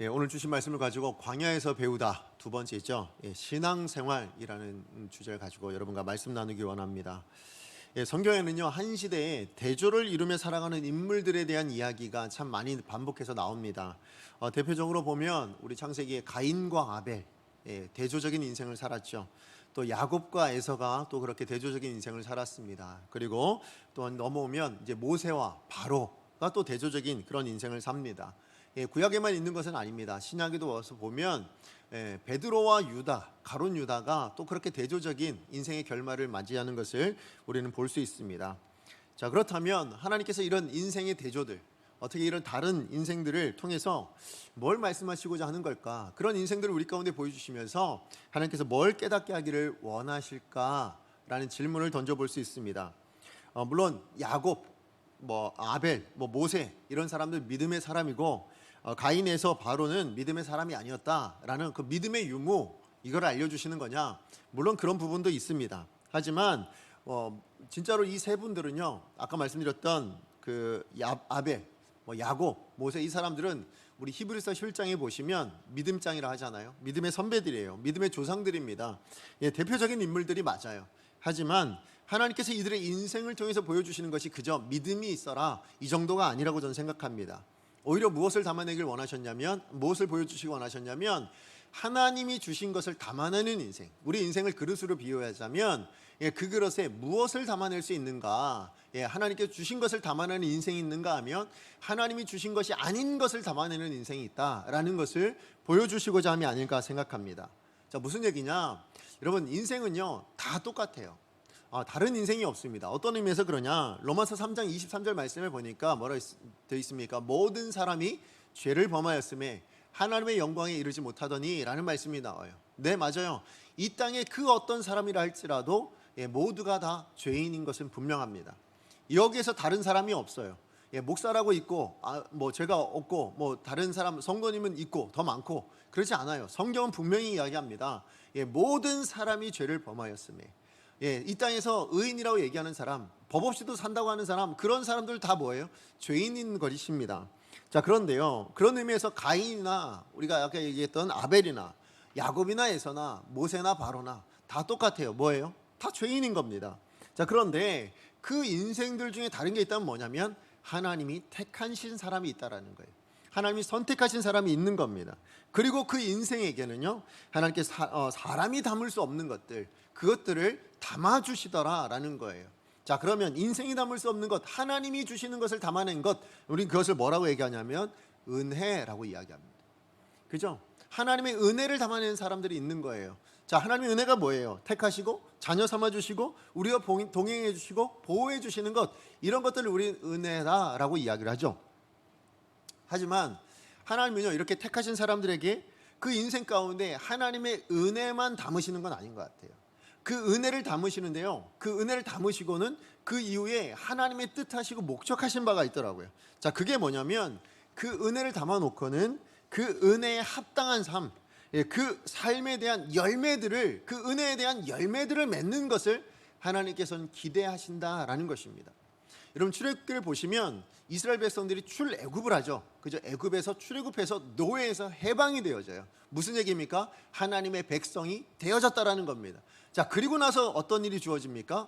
오늘 주신 말씀을 가지고 광야에서 배우다 두 번째죠. 신앙생활이라는 주제를 가지고 여러분과 말씀 나누기 원합니다. 성경에는요, 한 시대에 대조를 이루며 살아가는 인물들에 대한 이야기가 참 많이 반복해서 나옵니다. 대표적으로 보면 우리 창세기의 가인과 아벨, 대조적인 인생을 살았죠. 또 야곱과 에서가 또 그렇게 대조적인 인생을 살았습니다. 그리고 또 넘어오면 이제 모세와 바로가 또 대조적인 그런 인생을 삽니다. 구약에만 있는 것은 아닙니다. 신약에도 와서 보면 베드로와 유다, 가룟 유다가 또 그렇게 대조적인 인생의 결말을 맞이하는 것을 우리는 볼 수 있습니다. 자, 그렇다면 하나님께서 이런 인생의 대조들, 어떻게 이런 다른 인생들을 통해서 뭘 말씀하시고자 하는 걸까? 그런 인생들을 우리 가운데 보여주시면서 하나님께서 뭘 깨닫게 하기를 원하실까라는 질문을 던져볼 수 있습니다. 물론 야곱, 아벨, 모세 이런 사람들 믿음의 사람이고, 가인에서 바로는 믿음의 사람이 아니었다라는 그 믿음의 유무, 이걸 알려주시는 거냐? 물론 그런 부분도 있습니다. 하지만 진짜로 이 세 분들은요, 아까 말씀드렸던 그 아벨, 야곱, 모세, 이 사람들은 우리 히브리서 11장에 보시면 믿음장이라 하잖아요. 믿음의 선배들이에요. 믿음의 조상들입니다. 대표적인 인물들이 맞아요. 하지만 하나님께서 이들의 인생을 통해서 보여주시는 것이 그저 믿음이 있어라, 이 정도가 아니라고 저는 생각합니다. 오히려 무엇을 담아내길 원하셨냐면, 무엇을 보여주시기 원하셨냐면, 하나님이 주신 것을 담아내는 인생, 우리 인생을 그릇으로 비유하자면 그 그릇에 무엇을 담아낼 수 있는가, 하나님께서 주신 것을 담아내는 인생이 있는가 하면 하나님이 주신 것이 아닌 것을 담아내는 인생이 있다라는 것을 보여주시고자 함이 아닐까 생각합니다. 자, 무슨 얘기냐? 여러분, 인생은요 다 똑같아요. 다른 인생이 없습니다. 어떤 의미에서 그러냐? 로마서 3장 23절 말씀을 보니까 뭐라 되어 있습니까? 모든 사람이 죄를 범하였음에 하나님의 영광에 이르지 못하더니 라는 말씀이 나와요. 네, 맞아요. 이 땅에 그 어떤 사람이라 할지라도 모두가 다 죄인인 것은 분명합니다. 여기에서 다른 사람이 없어요. 목사라고 있고 죄가 없고 다른 사람 성도님은 있고 더 많고 그렇지 않아요. 성경은 분명히 이야기합니다. 모든 사람이 죄를 범하였음에, 이 땅에서 의인이라고 얘기하는 사람, 법 없이도 산다고 하는 사람, 그런 사람들 다 뭐예요? 죄인인 것이십니다. 자, 그런데요, 그런 의미에서 가인이나 우리가 아까 얘기했던 아벨이나 야곱이나 에서나 모세나 바로나 다 똑같아요. 뭐예요? 다 죄인인 겁니다. 자, 그런데 그 인생들 중에 다른 게 있다면 뭐냐면 하나님이 택하신 사람이 있다라는 거예요. 하나님이 선택하신 사람이 있는 겁니다. 그리고 그 인생에게는요, 하나님께 사람이 담을 수 없는 것들, 그것들을 담아주시더라라는 거예요. 자, 그러면 인생이 담을 수 없는 것, 하나님이 주시는 것을 담아낸 것, 우리는 그것을 뭐라고 얘기하냐면 은혜라고 이야기합니다. 그죠? 하나님의 은혜를 담아낸 사람들이 있는 거예요. 자, 하나님의 은혜가 뭐예요? 택하시고 자녀 삼아주시고 우리와 동행해 주시고 보호해 주시는 것, 이런 것들을 우리는 은혜다라고 이야기를 하죠. 하지만 하나님은요, 이렇게 택하신 사람들에게 그 인생 가운데 하나님의 은혜만 담으시는 건 아닌 것 같아요. 그 은혜를 담으시는데요, 그 은혜를 담으시고는 그 이후에 하나님의 뜻하시고 목적하신 바가 있더라고요. 자, 그게 뭐냐면 그 은혜를 담아놓고는 그 은혜에 합당한 삶, 그 삶에 대한 열매들을, 그 은혜에 대한 열매들을 맺는 것을 하나님께서는 기대하신다라는 것입니다. 여러분, 출애굽기를 보시면 이스라엘 백성들이 출애굽을 하죠. 그죠? 애굽에서 출애굽해서 노예에서 해방이 되어져요. 무슨 얘기입니까? 하나님의 백성이 되어졌다라는 겁니다. 자, 그리고 나서 어떤 일이 주어집니까?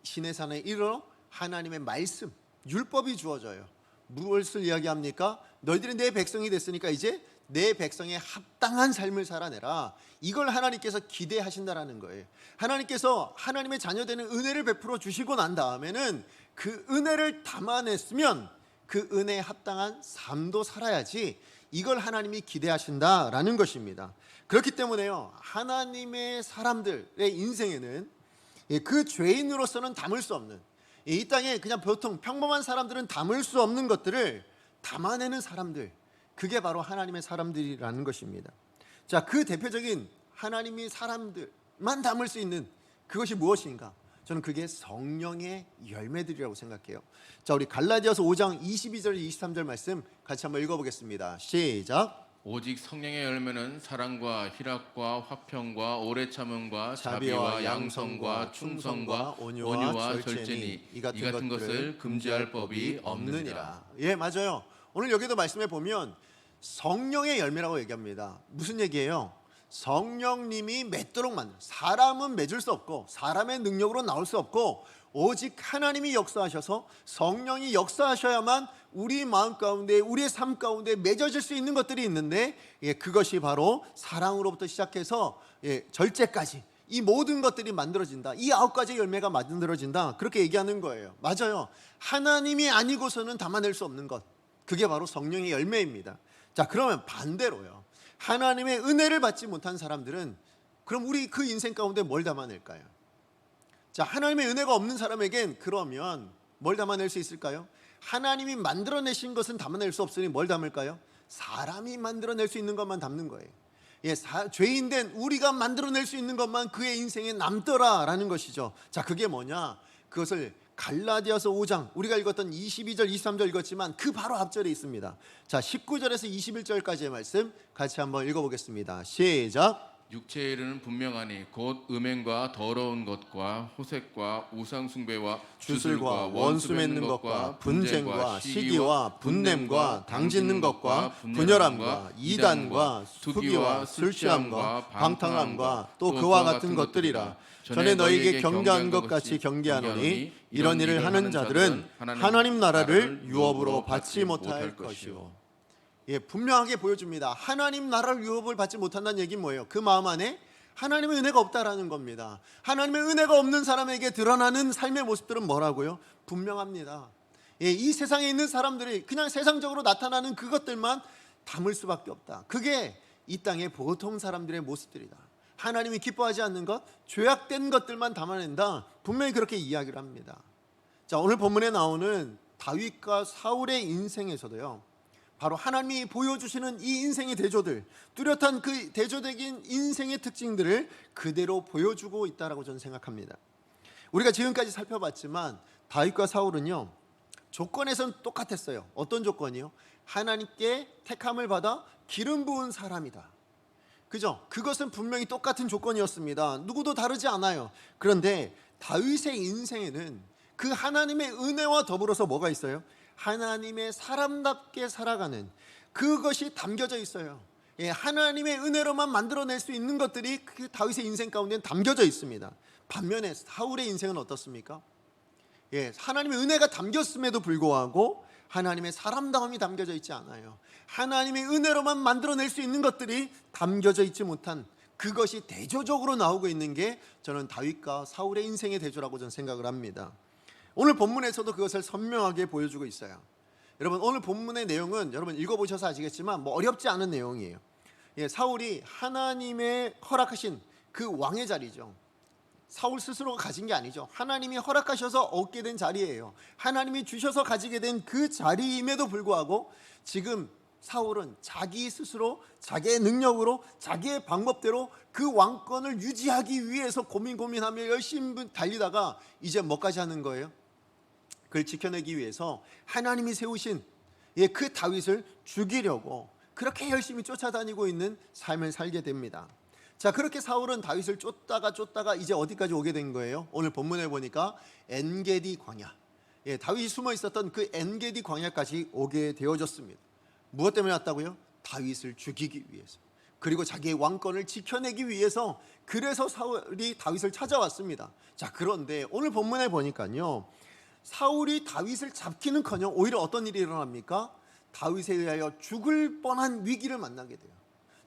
시내산에 이르러 하나님의 말씀, 율법이 주어져요. 무엇을 이야기합니까? 너희들이 내 백성이 됐으니까 이제 내 백성에 합당한 삶을 살아내라. 이걸 하나님께서 기대하신다라는 거예요. 하나님께서 하나님의 자녀되는 은혜를 베풀어 주시고 난 다음에는 그 은혜를 담아냈으면 그 은혜에 합당한 삶도 살아야지, 이걸 하나님이 기대하신다라는 것입니다. 그렇기 때문에요, 하나님의 사람들의 인생에는 그 죄인으로서는 담을 수 없는, 이 땅에 그냥 보통 평범한 사람들은 담을 수 없는 것들을 담아내는 사람들, 그게 바로 하나님의 사람들이라는 것입니다. 자, 그 대표적인 하나님이 사람들만 담을 수 있는 그것이 무엇인가? 저는 그게 성령의 열매들이라고 생각해요. 자, 우리 갈라디아서 5장 22절 23절 말씀 같이 한번 읽어보겠습니다. 시작. 오직 성령의 열매는 사랑과 희락과 화평과 오래 참음과 자비와 양성과 충성과 온유와 절제니 이 같은 것을 금지할 법이 없느니라. 예, 맞아요. 오늘 여기도 말씀해 보면 성령의 열매라고 얘기합니다. 무슨 얘기예요? 성령님이 맺도록 만든, 사람은 맺을 수 없고 사람의 능력으로 나올 수 없고 오직 하나님이 역사하셔서 성령이 역사하셔야만 우리 마음 가운데, 우리의 삶 가운데 맺어질 수 있는 것들이 있는데, 그것이 바로 사랑으로부터 시작해서 절제까지 이 모든 것들이 만들어진다. 이 9가지 열매가 만들어진다. 그렇게 얘기하는 거예요. 맞아요. 하나님이 아니고서는 담아낼 수 없는 것, 그게 바로 성령의 열매입니다. 자, 그러면 반대로요, 하나님의 은혜를 받지 못한 사람들은 그럼 우리 그 인생 가운데 뭘 담아낼까요? 자, 하나님의 은혜가 없는 사람에겐 그러면 뭘 담아낼 수 있을까요? 하나님이 만들어내신 것은 담아낼 수 없으니 뭘 담을까요? 사람이 만들어낼 수 있는 것만 담는 거예요. 죄인된 우리가 만들어낼 수 있는 것만 그의 인생에 남더라라는 것이죠. 자, 그게 뭐냐? 그것을 갈라디아서 5장, 우리가 읽었던 22절 23절 읽었지만 그 바로 앞절에 있습니다. 자, 19절에서 21절까지의 말씀 같이 한번 읽어보겠습니다. 시작. 육체의 일은 분명하니 곧 음행과 더러운 것과 호색과 우상숭배와 주술과 원수 맺는 것과 분쟁과 시기와 분냄과 당짓는 것과 분열함과 이단과 투기와 술 취함과 방탕함과 또 그와 같은 것들이라. 전에 너희에게 경계한 것 같이 경계하노니 이런 일을 하는 자들은 하나님 나라를 유업으로 받지 못할 것이요. 분명하게 보여줍니다. 하나님 나라를 유업을 받지 못한다는 얘기는 뭐예요? 그 마음 안에 하나님의 은혜가 없다라는 겁니다. 하나님의 은혜가 없는 사람에게 드러나는 삶의 모습들은 뭐라고요? 분명합니다. 이 세상에 있는 사람들이 그냥 세상적으로 나타나는 그것들만 담을 수밖에 없다. 그게 이 땅의 보통 사람들의 모습들이다. 하나님이 기뻐하지 않는 것, 죄악된 것들만 담아낸다. 분명히 그렇게 이야기를 합니다. 자, 오늘 본문에 나오는 다윗과 사울의 인생에서도요, 바로 하나님이 보여주시는 이 인생의 대조들, 뚜렷한 그 대조적인 인생의 특징들을 그대로 보여주고 있다라고 저는 생각합니다. 우리가 지금까지 살펴봤지만 다윗과 사울은요, 조건에선 똑같았어요. 어떤 조건이요? 하나님께 택함을 받아 기름 부은 사람이다. 그죠? 그것은 분명히 똑같은 조건이었습니다. 누구도 다르지 않아요. 그런데 다윗의 인생에는 그 하나님의 은혜와 더불어서 뭐가 있어요? 하나님의 사람답게 살아가는 그것이 담겨져 있어요. 하나님의 은혜로만 만들어낼 수 있는 것들이 그 다윗의 인생 가운데는 담겨져 있습니다. 반면에 사울의 인생은 어떻습니까? 하나님의 은혜가 담겼음에도 불구하고 하나님의 사람다움이 담겨져 있지 않아요. 하나님의 은혜로만 만들어낼 수 있는 것들이 담겨져 있지 못한 그것이 대조적으로 나오고 있는 게 저는 다윗과 사울의 인생의 대조라고 저는 생각을 합니다. 오늘 본문에서도 그것을 선명하게 보여주고 있어요. 여러분, 오늘 본문의 내용은 여러분 읽어보셔서 아시겠지만 어렵지 않은 내용이에요. 사울이 하나님의 허락하신 그 왕의 자리죠. 사울 스스로가 가진 게 아니죠. 하나님이 허락하셔서 얻게 된 자리예요. 하나님이 주셔서 가지게 된 그 자리임에도 불구하고 지금 사울은 자기 스스로 자기의 능력으로 자기의 방법대로 그 왕권을 유지하기 위해서 고민하며 열심히 달리다가 이제 뭐까지 하는 거예요? 그걸 지켜내기 위해서 하나님이 세우신 그 다윗을 죽이려고 그렇게 열심히 쫓아다니고 있는 삶을 살게 됩니다. 자, 그렇게 사울은 다윗을 쫓다가 이제 어디까지 오게 된 거예요? 오늘 본문에 보니까 엔게디 광야, 다윗이 숨어 있었던 그 엔게디 광야까지 오게 되어졌습니다. 무엇 때문에 왔다고요? 다윗을 죽이기 위해서, 그리고 자기의 왕권을 지켜내기 위해서. 그래서 사울이 다윗을 찾아왔습니다. 자, 그런데 오늘 본문에 보니까요, 사울이 다윗을 잡기는커녕 오히려 어떤 일이 일어납니까? 다윗에 의하여 죽을 뻔한 위기를 만나게 돼요.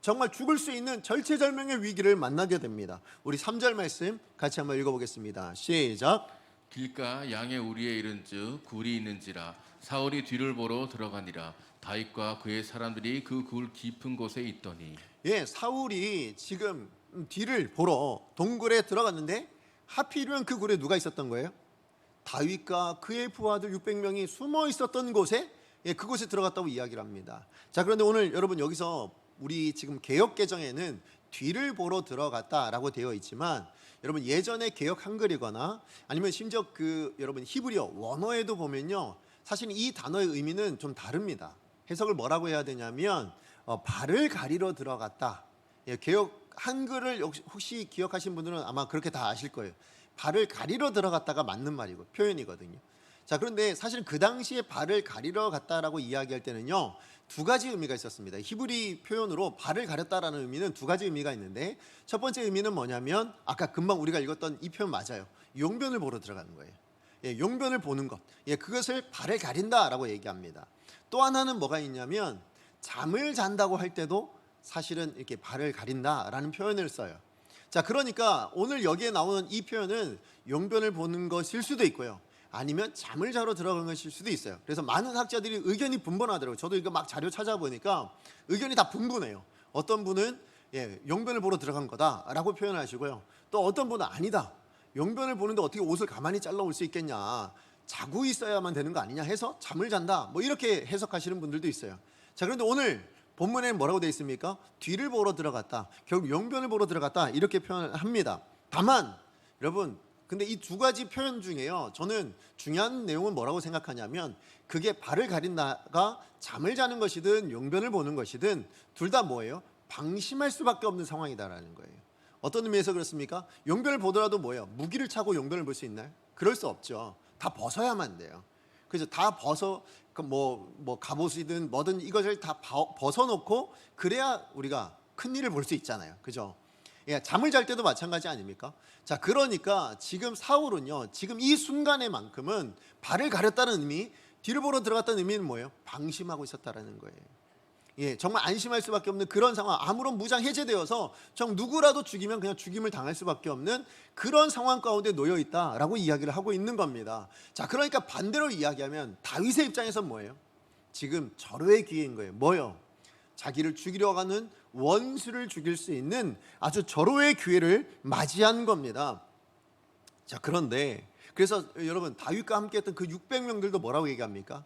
정말 죽을 수 있는 절체절명의 위기를 만나게 됩니다. 우리 3절 말씀 같이 한번 읽어보겠습니다. 시작. 길가 양의 우리에 이른즉 굴이 있는지라 사울이 뒤를 보러 들어가니라. 다윗과 그의 사람들이 그 굴 깊은 곳에 있더니. 사울이 지금 뒤를 보러 동굴에 들어갔는데 하필이면 그 굴에 누가 있었던 거예요? 다윗과 그의 부하들 600명이 숨어 있었던 곳에, 그곳에 들어갔다고 이야기를 합니다. 자, 그런데 오늘 여러분 여기서 우리 지금 개역 개정에는 뒤를 보러 들어갔다라고 되어 있지만, 여러분 예전에 개역 한글이거나 아니면 심지어 여러분 히브리어 원어에도 보면요, 사실 이 단어의 의미는 좀 다릅니다. 해석을 뭐라고 해야 되냐면 발을 가리러 들어갔다. 개역 한글을 혹시 기억하신 분들은 아마 그렇게 다 아실 거예요. 발을 가리러 들어갔다가 맞는 말이고 표현이거든요. 자, 그런데 사실은 그 당시에 발을 가리러 갔다라고 이야기할 때는요, 두 가지 의미가 있었습니다. 히브리 표현으로 발을 가렸다라는 의미는 두 가지 의미가 있는데, 첫 번째 의미는 뭐냐면 아까 금방 우리가 읽었던 이 표현 맞아요. 용변을 보러 들어가는 거예요. 예, 용변을 보는 것. 예, 그것을 발을 가린다라고 얘기합니다. 또 하나는 뭐가 있냐면 잠을 잔다고 할 때도 사실은 이렇게 발을 가린다라는 표현을 써요. 자, 그러니까 오늘 여기에 나오는 이 표현은 용변을 보는 것일 수도 있고요, 아니면 잠을 자러 들어간 것일 수도 있어요. 그래서 많은 학자들이 의견이 분분하더라고요. 저도 이거 막 자료 찾아보니까 의견이 다 분분해요. 어떤 분은 용변을 보러 들어간 거다라고 표현하시고요, 또 어떤 분은 아니다, 용변을 보는데 어떻게 옷을 가만히 잘라올 수 있겠냐, 자고 있어야만 되는 거 아니냐 해서 잠을 잔다, 뭐 이렇게 해석하시는 분들도 있어요. 자, 그런데 오늘 본문에 뭐라고 되어 있습니까? 뒤를 보러 들어갔다, 결국 용변을 보러 들어갔다, 이렇게 표현합니다. 다만 여러분, 근데 이 두 가지 표현 중에요, 저는 중요한 내용은 뭐라고 생각하냐면, 그게 발을 가린다가 잠을 자는 것이든 용변을 보는 것이든 둘 다 뭐예요? 방심할 수밖에 없는 상황이다라는 거예요. 어떤 의미에서 그렇습니까? 용변을 보더라도 뭐예요? 무기를 차고 용변을 볼 수 있나요? 그럴 수 없죠. 다 벗어야만 돼요. 그래서 다 벗어, 뭐 갑옷이든 뭐든 이것을 다 벗어놓고 그래야 우리가 큰 일을 볼 수 있잖아요. 그죠? 예, 잠을 잘 때도 마찬가지 아닙니까? 자, 그러니까 지금 사울은요, 지금 이 순간에만큼은 발을 가렸다는 의미, 뒤를 보러 들어갔다는 의미는 뭐예요? 방심하고 있었다라는 거예요. 예, 정말 안심할 수밖에 없는 그런 상황, 아무런 무장 해제되어서 정 누구라도 죽이면 그냥 죽임을 당할 수밖에 없는 그런 상황 가운데 놓여 있다라고 이야기를 하고 있는 겁니다. 자, 그러니까 반대로 이야기하면 다윗의 입장에서 뭐예요? 지금 절호의 기회인 거예요. 뭐요? 자기를 죽이려고 하는 원수를 죽일 수 있는 아주 절호의 기회를 맞이한 겁니다. 자, 그런데 그래서 여러분, 다윗과 함께 했던 그 600명들도 뭐라고 얘기합니까?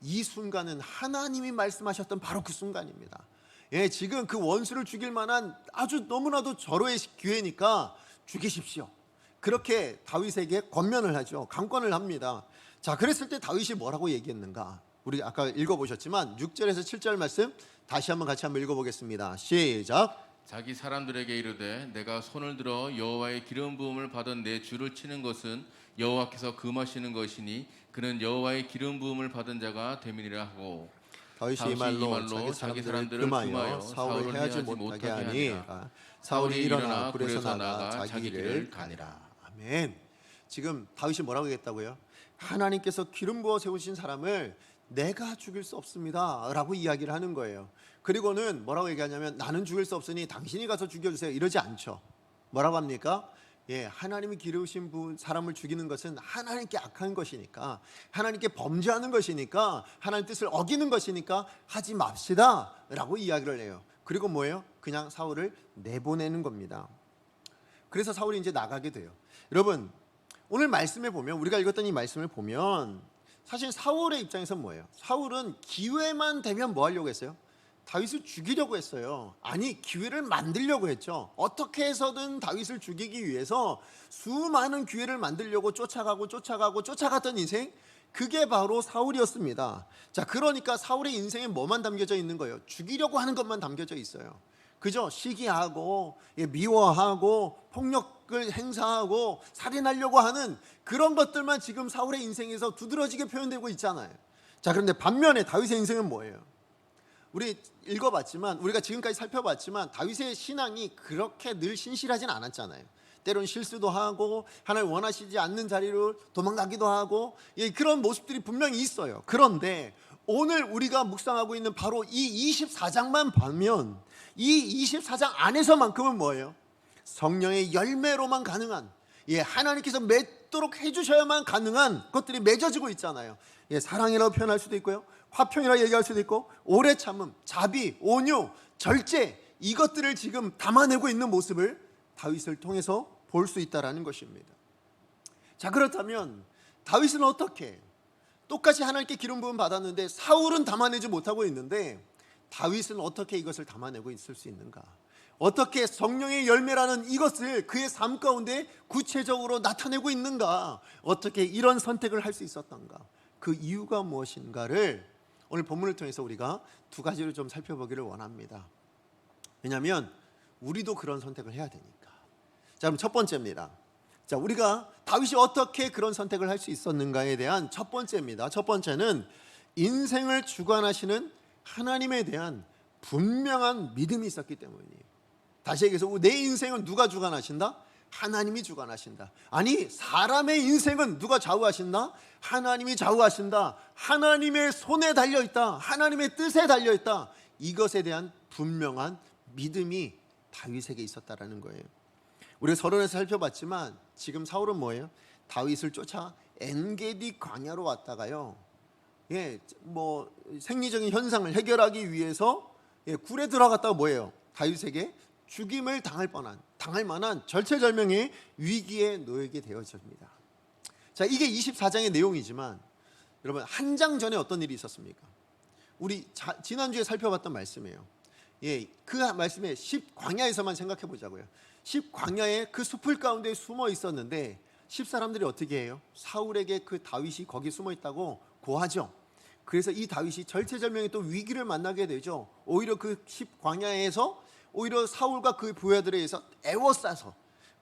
이 순간은 하나님이 말씀하셨던 바로 그 순간입니다. 예, 지금 그 원수를 죽일 만한 아주 너무나도 절호의 기회니까 죽이십시오, 그렇게 다윗에게 권면을 하죠. 강권을 합니다. 자, 그랬을 때 다윗이 뭐라고 얘기했는가? 우리 아까 읽어보셨지만 6절에서 7절 말씀 다시 같이 한번 읽어보겠습니다. 시작. 자기 사람들에게 이르되 내가 손을 들어 여호와의 기름 부음을 받은 내 주를 치는 것은 여호와께서 금하시는 것이니 그는 여호와의 기름 부음을 받은 자가 됨이니라 하고, 다윗이 이 말로 자기 사람들을 금하여 사울을 해하지 못하게 하니라. 사울이 일어나 굴에서 나가 자기 길을 가니라. 아멘. 지금 다윗이 뭐라고 얘기했다고요? 하나님께서 기름 부어 세우신 사람을 내가 죽일 수 없습니다 라고 이야기를 하는 거예요. 그리고는 뭐라고 얘기하냐면, 나는 죽일 수 없으니 당신이 가서 죽여주세요, 이러지 않죠. 뭐라고 합니까? 예, 하나님이 기르신 사람을 죽이는 것은 하나님께 악한 것이니까, 하나님께 범죄하는 것이니까, 하나님 뜻을 어기는 것이니까 하지 맙시다 라고 이야기를 해요. 그리고 뭐예요? 그냥 사울을 내보내는 겁니다. 그래서 사울이 이제 나가게 돼요. 여러분, 오늘 말씀에 보면, 우리가 읽었던 이 말씀을 보면 사실 사울의 입장에서 뭐예요? 사울은 기회만 되면 뭐 하려고 했어요? 다윗을 죽이려고 했어요. 아니, 기회를 만들려고 했죠. 어떻게 해서든 다윗을 죽이기 위해서 수많은 기회를 만들려고 쫓아갔던 인생, 그게 바로 사울이었습니다. 자, 그러니까 사울의 인생에 뭐만 담겨져 있는 거예요? 죽이려고 하는 것만 담겨져 있어요. 그죠? 시기하고 미워하고 폭력을 행사하고 살인하려고 하는 그런 것들만 지금 사울의 인생에서 두드러지게 표현되고 있잖아요. 자, 그런데 반면에 다윗의 인생은 뭐예요? 우리 읽어봤지만, 우리가 지금까지 살펴봤지만 다윗의 신앙이 그렇게 늘 신실하진 않았잖아요. 때론 실수도 하고 하나님 원하시지 않는 자리로 도망가기도 하고, 그런 모습들이 분명히 있어요. 그런데 오늘 우리가 묵상하고 있는 바로 이 24장만 보면, 이 24장 안에서만큼은 뭐예요? 성령의 열매로만 가능한, 하나님께서 맺도록 해주셔야만 가능한 것들이 맺어지고 있잖아요. 사랑이라고 표현할 수도 있고요, 화평이라고 얘기할 수도 있고, 오래 참음, 자비, 온유, 절제, 이것들을 지금 담아내고 있는 모습을 다윗을 통해서 볼 수 있다라는 것입니다. 자, 그렇다면 다윗은 어떻게, 똑같이 하나님께 기름 부음 받았는데 사울은 담아내지 못하고 있는데 다윗은 어떻게 이것을 담아내고 있을 수 있는가? 어떻게 성령의 열매라는 이것을 그의 삶 가운데 구체적으로 나타내고 있는가? 어떻게 이런 선택을 할 수 있었던가? 그 이유가 무엇인가를 오늘 본문을 통해서 우리가 두 가지를 좀 살펴보기를 원합니다. 왜냐하면 우리도 그런 선택을 해야 되니까. 자, 그럼 첫 번째입니다. 자, 우리가 다윗이 어떻게 그런 선택을 할 수 있었는가에 대한 첫 번째입니다. 첫 번째는 인생을 주관하시는 하나님에 대한 분명한 믿음이 있었기 때문이에요. 다시 얘기해서 내 인생은 누가 주관하신다? 하나님이 주관하신다. 아니, 사람의 인생은 누가 좌우하신다? 하나님이 좌우하신다. 하나님의 손에 달려있다. 하나님의 뜻에 달려있다. 이것에 대한 분명한 믿음이 다윗에게 있었다라는 거예요. 우리가 서론에서 살펴봤지만 지금 사울은 뭐예요? 다윗을 쫓아 엔게디 광야로 왔다가요, 생리적인 현상을 해결하기 위해서 굴에 들어갔다가 뭐예요? 다윗에게 죽임을 당할 만한 절체절명의 위기에 놓이게 되어집니다. 자, 이게 24장의 내용이지만 여러분, 한 장 전에 어떤 일이 있었습니까? 우리 지난주에 살펴봤던 말씀이에요. 그 말씀에 10광야에서만 생각해 보자고요. 10광야에 그 숲을 가운데 숨어 있었는데 10사람들이 어떻게 해요? 사울에게 그 다윗이 거기 숨어 있다고 고하죠. 그래서 이 다윗이 절체절명의 또 위기를 만나게 되죠. 오히려 그 10광야에서 오히려 사울과 그 부하들에 의해서 애워싸서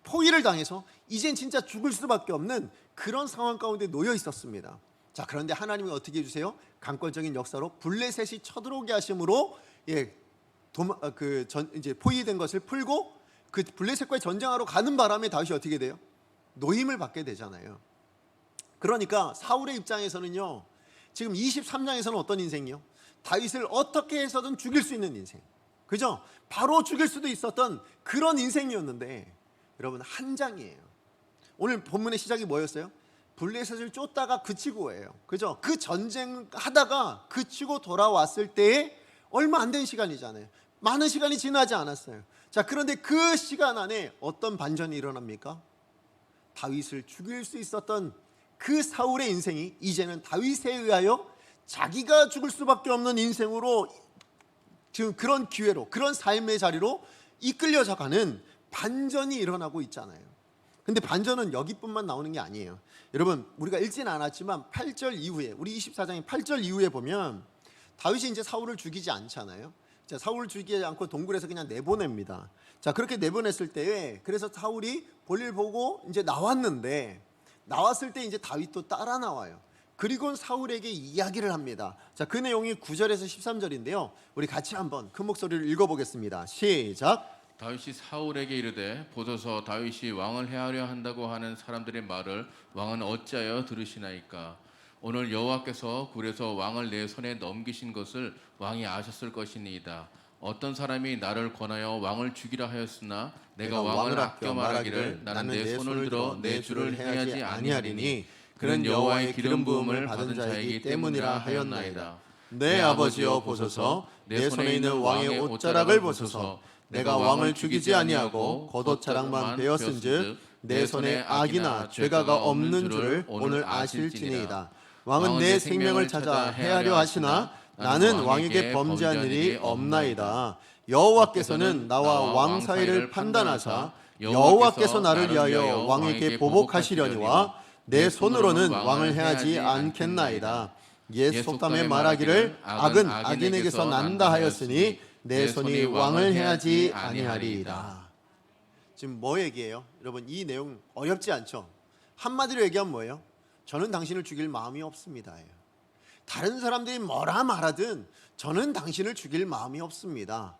포위를 당해서 이젠 진짜 죽을 수밖에 없는 그런 상황 가운데 놓여 있었습니다. 자, 그런데 하나님이 어떻게 해주세요? 강권적인 역사로 블레셋이 쳐들어오게 하심으로 이제 포위된 것을 풀고 그 블레셋과의 전쟁하러 가는 바람에 다윗이 어떻게 돼요? 노임을 받게 되잖아요. 그러니까 사울의 입장에서는요, 지금 23장에서는 어떤 인생이요? 다윗을 어떻게 해서든 죽일 수 있는 인생, 그죠? 바로 죽일 수도 있었던 그런 인생이었는데, 여러분, 한 장이에요. 오늘 본문의 시작이 뭐였어요? 블레셋을 쫓다가 그치고예요, 그죠? 그 전쟁하다가 그치고 돌아왔을 때에 얼마 안 된 시간이잖아요. 많은 시간이 지나지 않았어요. 자, 그런데 그 시간 안에 어떤 반전이 일어납니까? 다윗을 죽일 수 있었던 그 사울의 인생이 이제는 다윗에 의하여 자기가 죽을 수밖에 없는 인생으로, 지금 그런 기회로, 그런 삶의 자리로 이끌려져 가는 반전이 일어나고 있잖아요. 근데 반전은 여기뿐만 나오는 게 아니에요. 여러분, 우리가 읽지는 않았지만 8절 이후에, 우리 24장의 8절 이후에 보면 다윗이 이제 사울을 죽이지 않잖아요. 자, 사울을 죽이지 않고 동굴에서 그냥 내보냅니다. 자, 그렇게 내보냈을 때에, 그래서 사울이 볼일 보고 이제 나왔는데, 나왔을 때 이제 다윗도 따라 나와요. 그리고 사울에게 이야기를 합니다. 자, 그 내용이 9절에서 13절인데요. 우리 같이 한번 큰 목소리를 읽어보겠습니다. 시작. 다윗이 사울에게 이르되 보소서, 다윗이 왕을 해하려 한다고 하는 사람들의 말을 왕은 어찌하여 들으시나이까? 오늘 여호와께서 굴에서 왕을 내 손에 넘기신 것을 왕이 아셨을 것이니이다. 어떤 사람이 나를 권하여 왕을 죽이라 하였으나 내가 왕을 아껴 말하기를 나는 내 손을 들어 내 주를 행하지 아니하리니 그는 여호와의 기름 부음을 받은 자이기 때문이라 하였나이다. 내 아버지여 보소서, 내 손에 있는 왕의 옷자락을 보소서. 내가 왕을 죽이지 아니하고 겉옷자락만 베었은즉 내 손에 악이나 죄가가 없는 줄을 오늘 아실지니이다. 왕은 내 생명을 찾아 해하려 하시나 나는 왕에게 범죄한 일이 없나이다. 여호와께서는 나와 왕 사이를 판단하사 여호와께서 나를 위하여 왕에게 보복하시려니와 내 손으로는 왕을 해하지 않겠나이다. 옛 속담에 말하기를 악은 악인에게서 난다 하였으니 내 손이 왕을 해하지 아니하리이다. 지금 뭐 얘기해요? 여러분, 이 내용 어렵지 않죠? 한마디로 얘기하면 뭐예요? 저는 당신을 죽일 마음이 없습니다. 다른 사람들이 뭐라 말하든 저는 당신을 죽일 마음이 없습니다.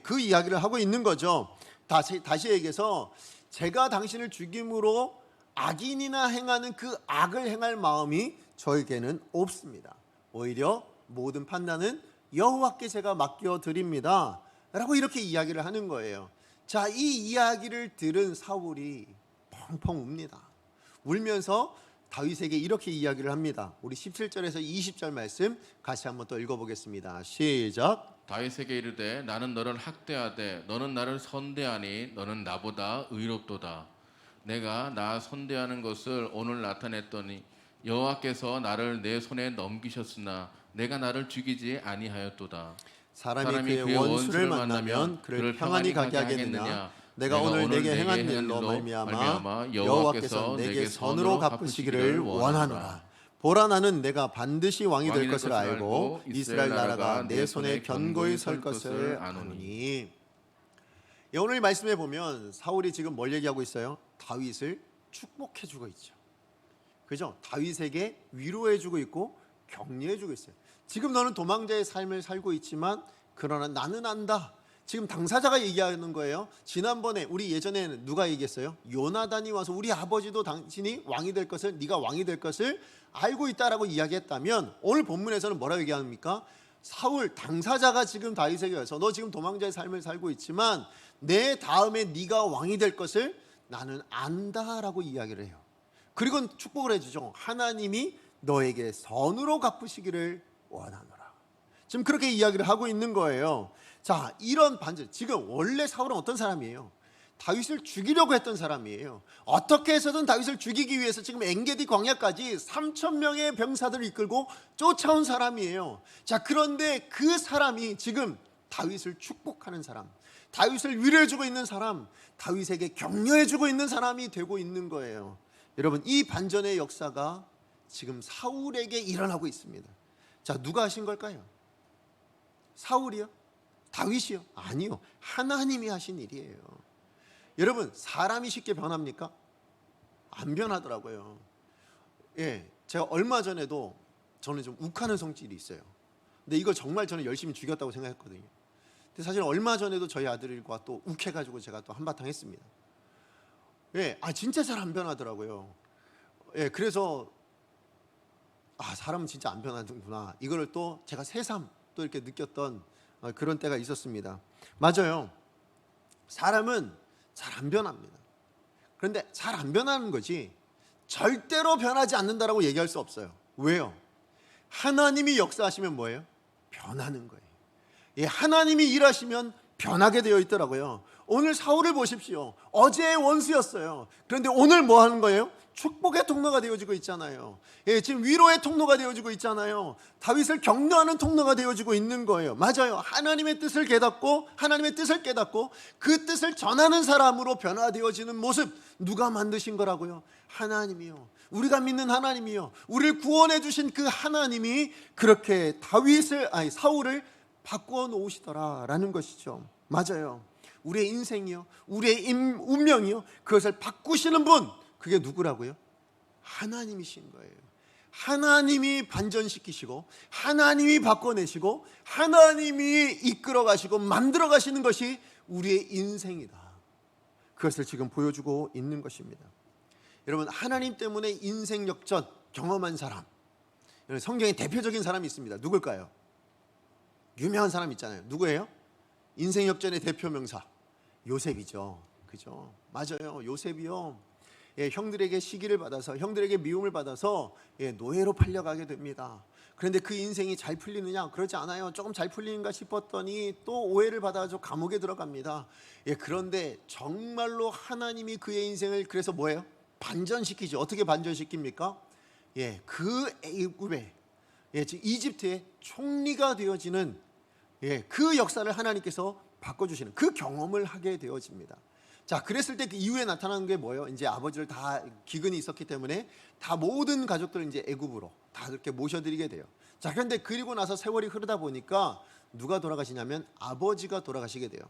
그 이야기를 하고 있는 거죠. 다시 얘기해서 제가 당신을 죽임으로 악인이나 행하는 그 악을 행할 마음이 저에게는 없습니다. 오히려 모든 판단은 여호와께 제가 맡겨드립니다 라고 이렇게 이야기를 하는 거예요. 자, 이 이야기를 들은 사울이 펑펑 웁니다. 울면서 다윗에게 이렇게 이야기를 합니다. 우리 17절에서 20절 말씀 같이 한번 또 읽어보겠습니다. 시작. 다윗에게 이르되 나는 너를 학대하되 너는 나를 선대하니 너는 나보다 의롭도다. 내가 나 선대하는 것을 오늘 나타냈더니 여호와께서 나를 내 손에 넘기셨으나 내가 나를 죽이지 아니하였도다. 사람이 그의 원수를 만나면 그를 평안히 가게 하겠느냐? 내가 오늘 내게 행한 일로 말미암아 여호와께서 내게 선으로 갚으시기를 원하노라. 보라, 나는 내가 반드시 왕이 될 것을 알고 이스라엘 나라가 내 손에 견고히 설 것을 아노니. 오늘 말씀에 보면 사울이 지금 뭘 얘기하고 있어요? 다윗을 축복해주고 있죠. 그죠? 다윗에게 위로해주고 있고 격려해주고 있어요. 지금 너는 도망자의 삶을 살고 있지만 그러나 나는 안다. 지금 당사자가 얘기하는 거예요. 지난번에 우리 예전에는 누가 얘기했어요? 요나단이 와서 우리 아버지도 당신이 왕이 될 것을, 네가 왕이 될 것을 알고 있다라고 이야기했다면, 오늘 본문에서는 뭐라고 얘기합니까? 사울 당사자가 지금 다윗에게 와서 너 지금 도망자의 삶을 살고 있지만 내 다음에 네가 왕이 될 것을 나는 안다라고 이야기를 해요. 그리고 축복을 해주죠. 하나님이 너에게 선으로 갚으시기를 원하노라. 지금 그렇게 이야기를 하고 있는 거예요. 자, 이런 반전. 지금 원래 사울은 어떤 사람이에요? 다윗을 죽이려고 했던 사람이에요. 어떻게 해서든 다윗을 죽이기 위해서 지금 엔게디 광야까지 3,000명의 병사들을 이끌고 쫓아온 사람이에요. 자, 그런데 그 사람이 지금 다윗을 축복하는 사람, 다윗을 위로해주고 있는 사람, 다윗에게 격려해주고 있는 사람이 되고 있는 거예요. 여러분, 이 반전의 역사가 지금 사울에게 일어나고 있습니다. 자, 누가 하신 걸까요? 사울이요? 다윗이요? 아니요. 하나님이 하신 일이에요. 여러분, 사람이 쉽게 변합니까? 안 변하더라고요. 예, 제가 얼마 전에도 저는 좀 욱하는 성질이 있어요. 근데 이걸 정말 저는 열심히 죽였다고 생각했거든요. 근데 사실 얼마 전에도 저희 아들과 또 욱해가지고 제가 또 한바탕 했습니다. 예, 진짜 잘 안 변하더라고요. 예, 그래서 사람은 진짜 안 변하는구나. 이거를 또 제가 새삼 또 이렇게 느꼈던 그런 때가 있었습니다. 맞아요. 사람은 잘 안 변합니다. 그런데 잘 안 변하는 거지 절대로 변하지 않는다라고 얘기할 수 없어요. 왜요? 하나님이 역사하시면 뭐예요? 변하는 거예요. 예, 하나님이 일하시면 변하게 되어 있더라고요. 오늘 사울을 보십시오. 어제의 원수였어요. 그런데 오늘 뭐 하는 거예요? 축복의 통로가 되어지고 있잖아요. 예, 지금 위로의 통로가 되어지고 있잖아요. 다윗을 격려하는 통로가 되어지고 있는 거예요. 맞아요. 하나님의 뜻을 깨닫고 그 뜻을 전하는 사람으로 변화되어지는 모습, 누가 만드신 거라고요? 하나님이요. 우리가 믿는 하나님이요. 우리를 구원해 주신 그 하나님이 그렇게 사울을 바꾸어 놓으시더라라는 것이죠. 맞아요. 우리의 인생이요, 우리의 운명이요, 그것을 바꾸시는 분, 그게 누구라고요? 하나님이신 거예요. 하나님이 반전시키시고 하나님이 바꿔내시고 하나님이 이끌어 가시고 만들어 가시는 것이 우리의 인생이다. 그것을 지금 보여주고 있는 것입니다. 여러분, 하나님 때문에 인생 역전 경험한 사람, 성경에 대표적인 사람이 있습니다. 누굴까요? 유명한 사람 있잖아요. 누구예요? 인생 역전의 대표 명사 요셉이죠. 그죠? 맞아요. 요셉이요. 예, 형들에게 시기를 받아서, 형들에게 미움을 받아서 노예로 팔려가게 됩니다. 그런데 그 인생이 잘 풀리느냐? 그렇지 않아요. 조금 잘 풀리는가 싶었더니 또 오해를 받아서 감옥에 들어갑니다. 예, 그런데 정말로 하나님이 그의 인생을 그래서 뭐예요? 반전시키죠. 어떻게 반전시킵니까? 예, 그 애굽에, 즉 이집트의 총리가 되어지는 그 역사를 하나님께서 바꿔주시는 그 경험을 하게 되어집니다. 자, 그랬을 때 그 이후에 나타나는 게 뭐예요? 이제 아버지를 다 기근이 있었기 때문에 다 모든 가족들을 이제 애굽으로 다 이렇게 모셔드리게 돼요. 자, 그런데 그리고 나서 세월이 흐르다 보니까 누가 돌아가시냐면 아버지가 돌아가시게 돼요.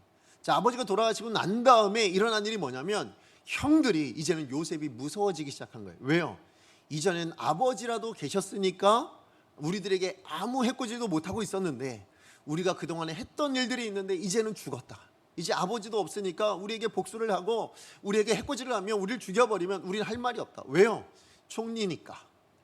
자, 아버지가 돌아가시고 난 다음에 일어난 일이 뭐냐면 형들이 이제는 요셉이 무서워지기 시작한 거예요. 왜요? 이전엔 아버지라도 계셨으니까 우리들에게 아무 해코지도 못하고 있었는데, 우리가 그동안에 했던 일들이 있는데 이제는 죽었다. 이제 아버지도 없으니까 우리에게 복수를 하고 우리에게 해코지를 하면 우리를 죽여버리면 우리는 할 말이 없다. 왜요? 총리니까.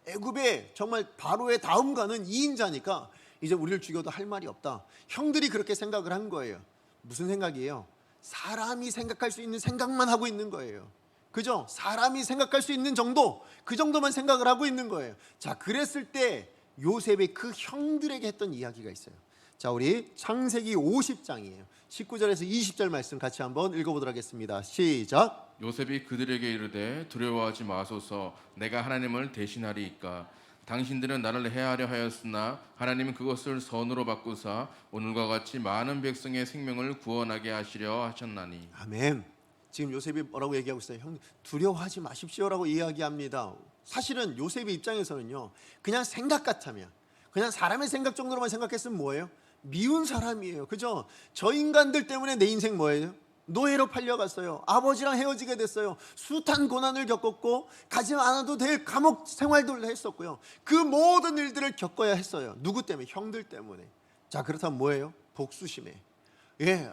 애굽에 정말 바로의 다음 가는 2인자니까 이제 우리를 죽여도 할 말이 없다. 형들이 그렇게 생각을 한 거예요. 무슨 생각이에요? 사람이 생각할 수 있는 생각만 하고 있는 거예요. 그죠? 사람이 생각할 수 있는 정도, 그 정도만 생각을 하고 있는 거예요. 자, 그랬을 때 요셉이 그 형들에게 했던 이야기가 있어요. 자, 우리 창세기 50장이에요. 19절에서 20절 말씀 같이 한번 읽어보도록 하겠습니다. 시작. 요셉이 그들에게 이르되 두려워하지 마소서, 내가 하나님을 대신하리이까. 당신들은 나를 해하려 하였으나 하나님은 그것을 선으로 바꾸사 오늘과 같이 많은 백성의 생명을 구원하게 하시려 하셨나니. 아멘. 지금 요셉이 뭐라고 얘기하고 있어요? 형, 두려워하지 마십시오라고 이야기합니다. 사실은 요셉의 입장에서는요, 그냥 생각 같으면, 그냥 사람의 생각 정도로만 생각했으면 뭐예요? 미운 사람이에요. 그죠? 저 인간들 때문에 내 인생 뭐예요? 노예로 팔려갔어요. 아버지랑 헤어지게 됐어요. 숱한 고난을 겪었고 가지 않아도 될 감옥 생활도 했었고요. 그 모든 일들을 겪어야 했어요. 누구 때문에? 형들 때문에. 자, 그렇다면 뭐예요? 복수심에.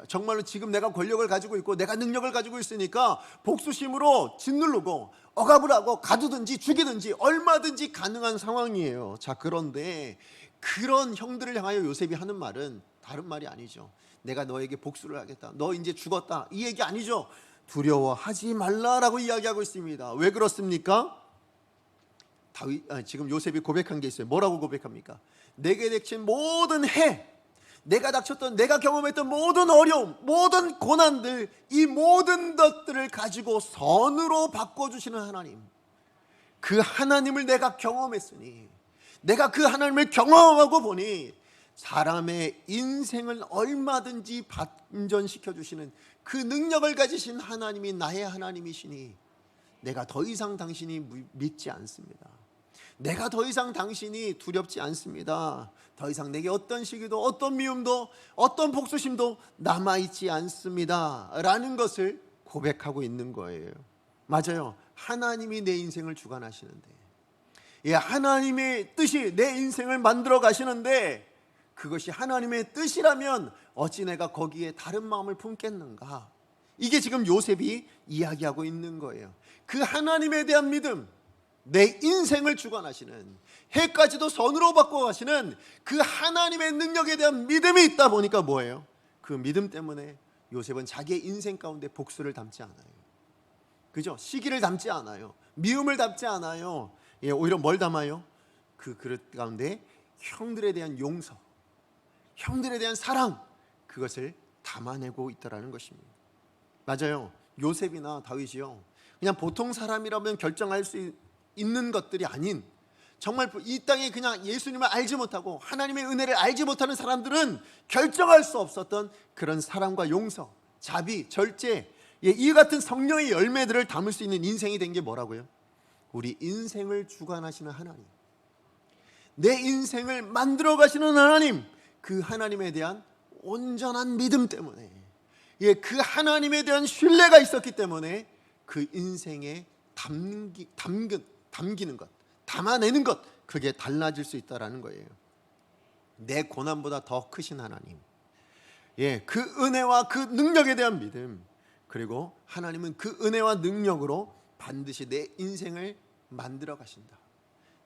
정말로 지금 내가 권력을 가지고 있고 내가 능력을 가지고 있으니까 복수심으로 짓누르고 억압을 하고 가두든지 죽이든지 얼마든지 가능한 상황이에요. 자, 그런데 그런 형들을 향하여 요셉이 하는 말은 다른 말이 아니죠. 내가 너에게 복수를 하겠다, 너 이제 죽었다, 이 얘기 아니죠. 두려워하지 말라라고 이야기하고 있습니다. 왜 그렇습니까? 지금 요셉이 고백한 게 있어요. 뭐라고 고백합니까? 내게 닥친 모든 해, 내가 닥쳤던, 내가 경험했던 모든 어려움, 모든 고난들, 이 모든 것들을 가지고 선으로 바꿔주시는 하나님, 그 하나님을 내가 경험했으니, 내가 그 하나님을 경험하고 보니 사람의 인생을 얼마든지 반전시켜 주시는 그 능력을 가지신 하나님이 나의 하나님이시니 내가 더 이상 당신이 믿지 않습니다. 내가 더 이상 당신이 두렵지 않습니다. 더 이상 내게 어떤 시기도 어떤 미움도 어떤 복수심도 남아있지 않습니다 라는 것을 고백하고 있는 거예요. 맞아요. 하나님이 내 인생을 주관하시는데, 하나님의 뜻이 내 인생을 만들어 가시는데 그것이 하나님의 뜻이라면 어찌 내가 거기에 다른 마음을 품겠는가? 이게 지금 요셉이 이야기하고 있는 거예요. 그 하나님에 대한 믿음, 내 인생을 주관하시는, 해까지도 선으로 바꿔가시는 그 하나님의 능력에 대한 믿음이 있다 보니까 뭐예요? 그 믿음 때문에 요셉은 자기의 인생 가운데 복수를 담지 않아요. 그죠? 시기를 담지 않아요. 미움을 담지 않아요. 오히려 뭘 담아요? 그 그릇 가운데 형들에 대한 용서, 형들에 대한 사랑, 그것을 담아내고 있다라는 것입니다. 맞아요. 요셉이나 다윗이요, 그냥 보통 사람이라면 결정할 수 있는 것들이 아닌, 정말 이 땅에 그냥 예수님을 알지 못하고 하나님의 은혜를 알지 못하는 사람들은 결정할 수 없었던 그런 사랑과 용서, 자비, 절제, 이 같은 성령의 열매들을 담을 수 있는 인생이 된 게 뭐라고요? 우리 인생을 주관하시는 하나님, 내 인생을 만들어 가시는 하나님, 그 하나님에 대한 온전한 믿음 때문에, 그 하나님에 대한 신뢰가 있었기 때문에 그 인생에 담기는 것, 담아내는 것, 그게 달라질 수 있다라는 거예요. 내 고난보다 더 크신 하나님, 그 은혜와 그 능력에 대한 믿음, 그리고 하나님은 그 은혜와 능력으로 반드시 내 인생을 만들어 가신다,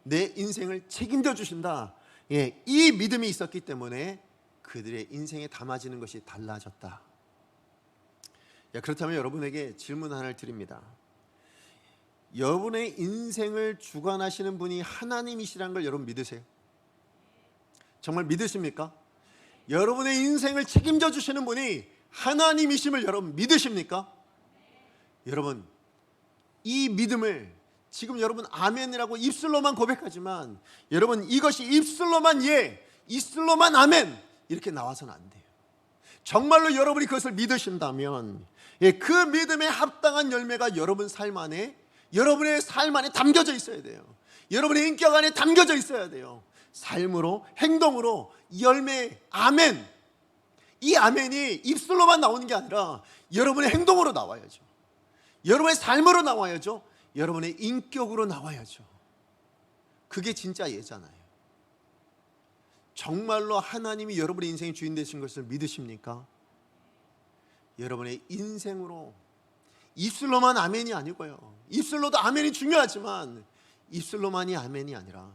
내 인생을 책임져 주신다, 이 믿음이 있었기 때문에 그들의 인생에 담아지는 것이 달라졌다. 그렇다면 여러분에게 질문 하나를 드립니다. 여러분의 인생을 주관하시는 분이 하나님이시라는 걸 여러분 믿으세요? 정말 믿으십니까? 여러분의 인생을 책임져 주시는 분이 하나님이심을 여러분 믿으십니까? 여러분, 이 믿음을 지금 여러분 아멘이라고 입술로만 고백하지만, 여러분 이것이 입술로만 입술로만 아멘 이렇게 나와서는 안 돼요. 정말로 여러분이 그것을 믿으신다면 그 믿음에 합당한 열매가 여러분 삶 안에, 여러분의 삶 안에 담겨져 있어야 돼요. 여러분의 인격 안에 담겨져 있어야 돼요. 삶으로, 행동으로 열매, 아멘. 이 아멘이 입술로만 나오는 게 아니라 여러분의 행동으로 나와야죠. 여러분의 삶으로 나와야죠. 여러분의 인격으로 나와야죠. 그게 진짜 예잖아요. 정말로 하나님이 여러분의 인생의 주인 되신 것을 믿으십니까? 여러분의 인생으로, 입술로만 아멘이 아니고요, 입술로도 아멘이 중요하지만 입술로만이 아멘이 아니라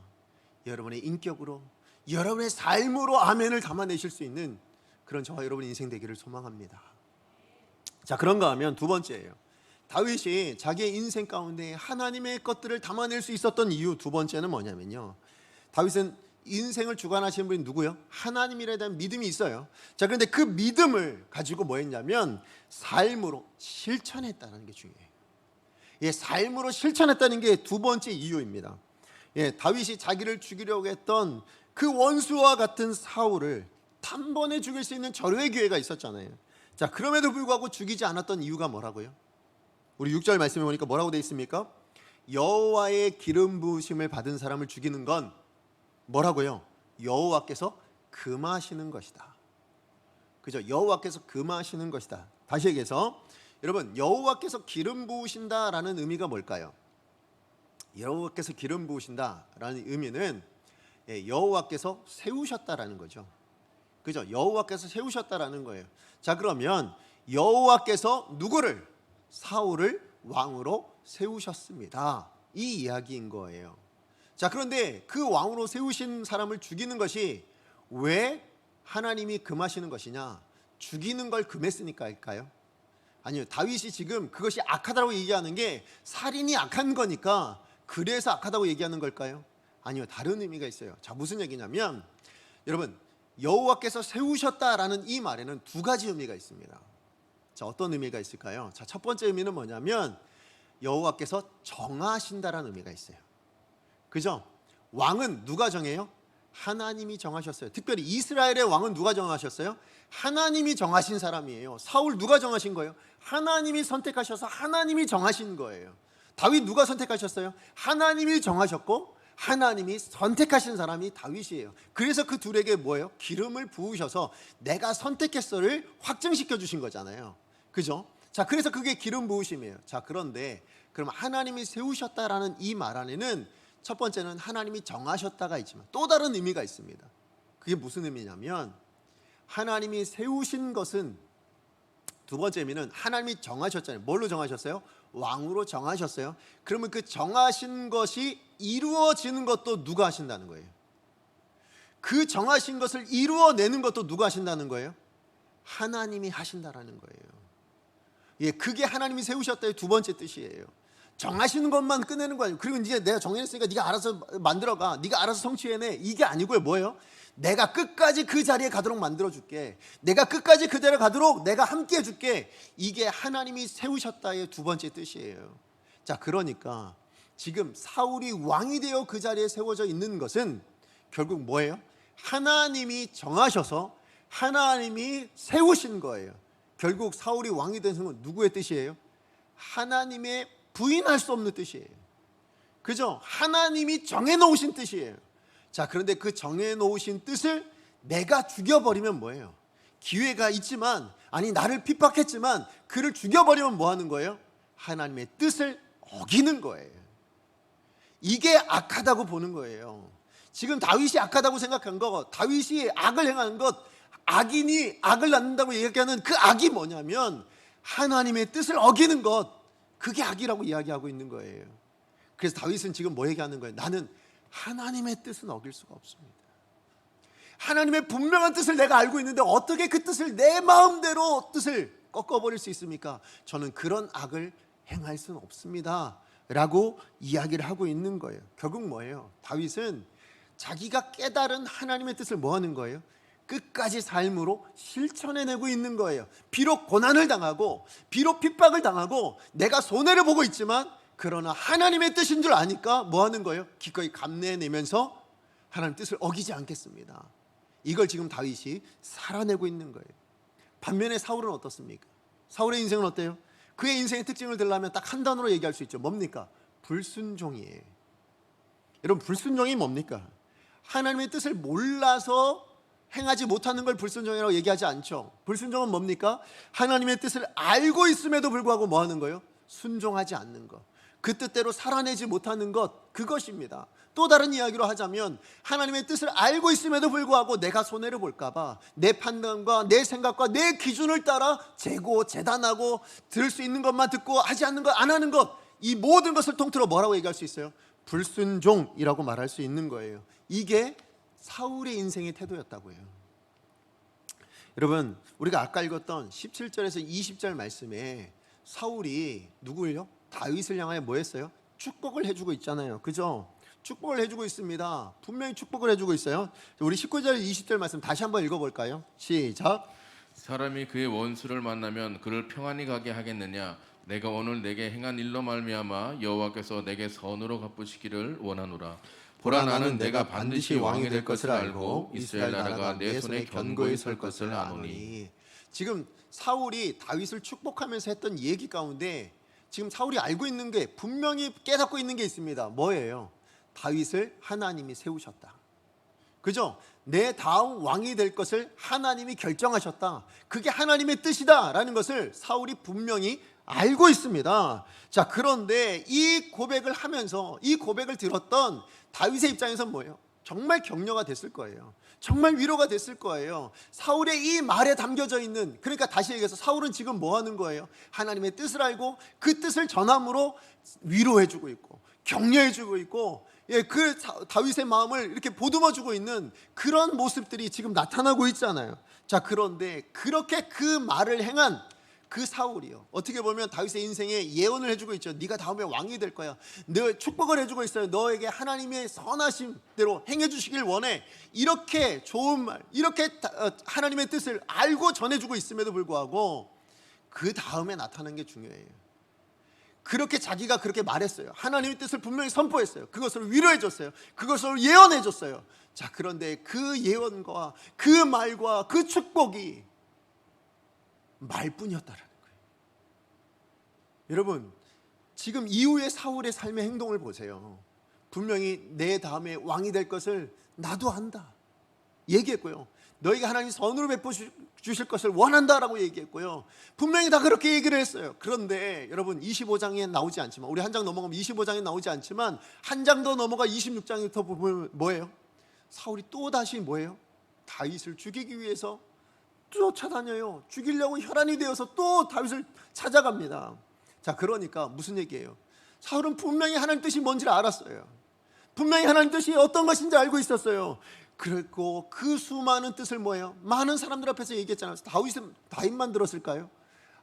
여러분의 인격으로, 여러분의 삶으로 아멘을 담아내실 수 있는 그런 저와 여러분의 인생 되기를 소망합니다. 자, 그런가 하면 두 번째예요. 다윗이 자기의 인생 가운데 하나님의 것들을 담아낼 수 있었던 이유 두 번째는 뭐냐면요, 다윗은 인생을 주관하시는 분이 누구요? 하나님이라에 대한 믿음이 있어요. 자, 그런데 그 믿음을 가지고 뭐 했냐면 삶으로 실천했다는 게 중요해요. 삶으로 실천했다는 게 두 번째 이유입니다. 다윗이 자기를 죽이려고 했던 그 원수와 같은 사울을 단번에 죽일 수 있는 절호의 기회가 있었잖아요. 자, 그럼에도 불구하고 죽이지 않았던 이유가 뭐라고요? 우리 6절 말씀에 보니까 뭐라고 되어 있습니까? 여호와의 기름 부으심을 받은 사람을 죽이는 건 뭐라고요? 여호와께서 금하시는 것이다. 그죠? 여호와께서 금하시는 것이다. 다시 얘기해서 여러분, 여호와께서 기름 부으신다라는 의미가 뭘까요? 여호와께서 기름 부으신다라는 의미는 여호와께서 세우셨다라는 거죠. 그죠? 여호와께서 세우셨다라는 거예요. 자, 그러면 여호와께서 누구를? 사울을 왕으로 세우셨습니다. 이 이야기인 거예요. 자, 그런데 그 왕으로 세우신 사람을 죽이는 것이 왜 하나님이 금하시는 것이냐? 죽이는 걸 금했으니까일까요? 아니요. 다윗이 지금 그것이 악하다고 얘기하는 게 살인이 악한 거니까 그래서 악하다고 얘기하는 걸까요? 아니요. 다른 의미가 있어요. 자, 무슨 얘기냐면 여러분, 여호와께서 세우셨다라는 이 말에는 두 가지 의미가 있습니다. 자, 어떤 의미가 있을까요? 자, 첫 번째 의미는 뭐냐면 여호와께서 정하신다라는 의미가 있어요. 그죠? 왕은 누가 정해요? 하나님이 정하셨어요. 특별히 이스라엘의 왕은 누가 정하셨어요? 하나님이 정하신 사람이에요. 사울 누가 정하신 거예요? 하나님이 선택하셔서 하나님이 정하신 거예요. 다윗 누가 선택하셨어요? 하나님이 정하셨고 하나님이 선택하신 사람이 다윗이에요. 그래서 그 둘에게 뭐예요? 기름을 부으셔서 내가 선택했어를 확증시켜 주신 거잖아요. 그죠? 자, 그래서 그게 기름 부으심이에요. 자, 그런데 그럼 하나님이 세우셨다라는 이 말 안에는 첫 번째는 하나님이 정하셨다가 있지만 또 다른 의미가 있습니다. 그게 무슨 의미냐면 하나님이 세우신 것은 두 번째 의미는 하나님이 정하셨잖아요. 뭘로 정하셨어요? 왕으로 정하셨어요. 그러면 그 정하신 것이 이루어지는 것도 누가 하신다는 거예요? 그 정하신 것을 이루어내는 것도 누가 하신다는 거예요? 하나님이 하신다라는 거예요. 예, 그게 하나님이 세우셨다의 두 번째 뜻이에요. 정하시는 것만 끝내는 거 아니에요. 그리고 이제 내가 정해냈으니까 네가 알아서 만들어가, 네가 알아서 성취해내, 이게 아니고요. 뭐예요? 내가 끝까지 그 자리에 가도록 만들어줄게, 내가 끝까지 그 자리에 가도록 내가 함께 해줄게. 이게 하나님이 세우셨다의 두 번째 뜻이에요. 자, 그러니까 지금 사울이 왕이 되어 그 자리에 세워져 있는 것은 결국 뭐예요? 하나님이 정하셔서 하나님이 세우신 거예요. 결국 사울이 왕이 된 것은 누구의 뜻이에요? 하나님의 부인할 수 없는 뜻이에요. 그죠? 하나님이 정해놓으신 뜻이에요. 자, 그런데 그 정해놓으신 뜻을 내가 죽여버리면 뭐예요? 기회가 있지만, 아니 나를 핍박했지만 그를 죽여버리면 뭐 하는 거예요? 하나님의 뜻을 어기는 거예요. 이게 악하다고 보는 거예요. 지금 다윗이 악하다고 생각한 거, 다윗이 악을 행하는 것, 악인이 악을 낳는다고 얘기하는 그 악이 뭐냐면 하나님의 뜻을 어기는 것, 그게 악이라고 이야기하고 있는 거예요. 그래서 다윗은 지금 뭐 얘기하는 거예요? 나는 하나님의 뜻은 어길 수가 없습니다. 하나님의 분명한 뜻을 내가 알고 있는데 어떻게 그 뜻을 내 마음대로 뜻을 꺾어버릴 수 있습니까? 저는 그런 악을 행할 수는 없습니다 라고 이야기를 하고 있는 거예요. 결국 뭐예요? 다윗은 자기가 깨달은 하나님의 뜻을 뭐 하는 거예요? 끝까지 삶으로 실천해내고 있는 거예요. 비록 고난을 당하고 비록 핍박을 당하고 내가 손해를 보고 있지만 그러나 하나님의 뜻인 줄 아니까 뭐 하는 거예요? 기꺼이 감내내면서 하나님 뜻을 어기지 않겠습니다. 이걸 지금 다윗이 살아내고 있는 거예요. 반면에 사울은 어떻습니까? 사울의 인생은 어때요? 그의 인생의 특징을 들려면 딱 한 단어로 얘기할 수 있죠. 뭡니까? 불순종이에요. 여러분, 불순종이 뭡니까? 하나님의 뜻을 몰라서 행하지 못하는 걸 불순종이라고 얘기하지 않죠. 불순종은 뭡니까? 하나님의 뜻을 알고 있음에도 불구하고 뭐 하는 거예요? 순종하지 않는 것, 그 뜻대로 살아내지 못하는 것, 그것입니다. 또 다른 이야기로 하자면 하나님의 뜻을 알고 있음에도 불구하고 내가 손해를 볼까봐 내 판단과 내 생각과 내 기준을 따라 재고 재단하고 들을 수 있는 것만 듣고 하지 않는 것, 안 하는 것, 이 모든 것을 통틀어 뭐라고 얘기할 수 있어요? 불순종이라고 말할 수 있는 거예요. 이게 사울의 인생의 태도였다고요. 여러분, 우리가 아까 읽었던 17절에서 20절 말씀에 사울이 누구를요? 다윗을 향하여 뭐 했어요? 축복을 해주고 있잖아요. 그죠? 축복을 해주고 있습니다. 분명히 축복을 해주고 있어요. 우리 19절 20절 말씀 다시 한번 읽어볼까요? 시작. 사람이 그의 원수를 만나면 그를 평안히 가게 하겠느냐? 내가 오늘 내게 행한 일로 말미암아 여호와께서 내게 선으로 갚으시기를 원하노라. 보라, 나는 내가 반드시 왕이 될 것을 알고 이스라엘 나라가 내 손에 견고히 설 것을 아노니. 지금 사울이 다윗을 축복하면서 했던 얘기 가운데 지금 사울이 알고 있는 게, 분명히 깨닫고 있는 게 있습니다. 뭐예요? 다윗을 하나님이 세우셨다. 그죠? 내 다음 왕이 될 것을 하나님이 결정하셨다. 그게 하나님의 뜻이다라는 것을 사울이 분명히 알고 있습니다. 자, 그런데 이 고백을 하면서 이 고백을 들었던 다윗의 입장에서는 뭐예요? 정말 격려가 됐을 거예요. 정말 위로가 됐을 거예요. 사울의 이 말에 담겨져 있는, 그러니까 다시 얘기해서 사울은 지금 뭐 하는 거예요? 하나님의 뜻을 알고 그 뜻을 전함으로 위로해주고 있고 격려해주고 있고, 그 다윗의 마음을 이렇게 보듬어주고 있는 그런 모습들이 지금 나타나고 있잖아요. 자, 그런데 그렇게 그 말을 행한 그 사울이요, 어떻게 보면 다윗의 인생에 예언을 해주고 있죠. 네가 다음에 왕이 될 거야. 너 축복을 해주고 있어요. 너에게 하나님의 선하심대로 행해주시길 원해. 이렇게 좋은 말, 이렇게 하나님의 뜻을 알고 전해주고 있음에도 불구하고 그 다음에 나타나는 게 중요해요. 그렇게 자기가 그렇게 말했어요. 하나님의 뜻을 분명히 선포했어요. 그것을 위로해줬어요. 그것을 예언해줬어요. 자, 그런데 그 예언과 그 말과 그 축복이 말뿐이었다라는 거예요. 여러분, 지금 이후의 사울의 삶의 행동을 보세요. 분명히 내 다음에 왕이 될 것을 나도 안다 얘기했고요. 너희가 하나님 선으로 베푸실 것을 원한다라고 얘기했고요. 분명히 다 그렇게 얘기를 했어요. 그런데 여러분, 25장에 나오지 않지만, 우리 한 장 넘어가면 25장에 나오지 않지만 한 장 더 넘어가 26장부터 보면 뭐예요? 사울이 또 다시 뭐예요? 다윗을 죽이기 위해서 쫓아다녀요. 죽이려고 혈안이 되어서 또 다윗을 찾아갑니다. 자, 그러니까 무슨 얘기예요? 사울은 분명히 하나님 뜻이 뭔지를 알았어요. 분명히 하나님 뜻이 어떤 것인지 알고 있었어요. 그리고 그 수많은 뜻을 뭐예요? 많은 사람들 앞에서 얘기했잖아요. 다윗만 들었을까요?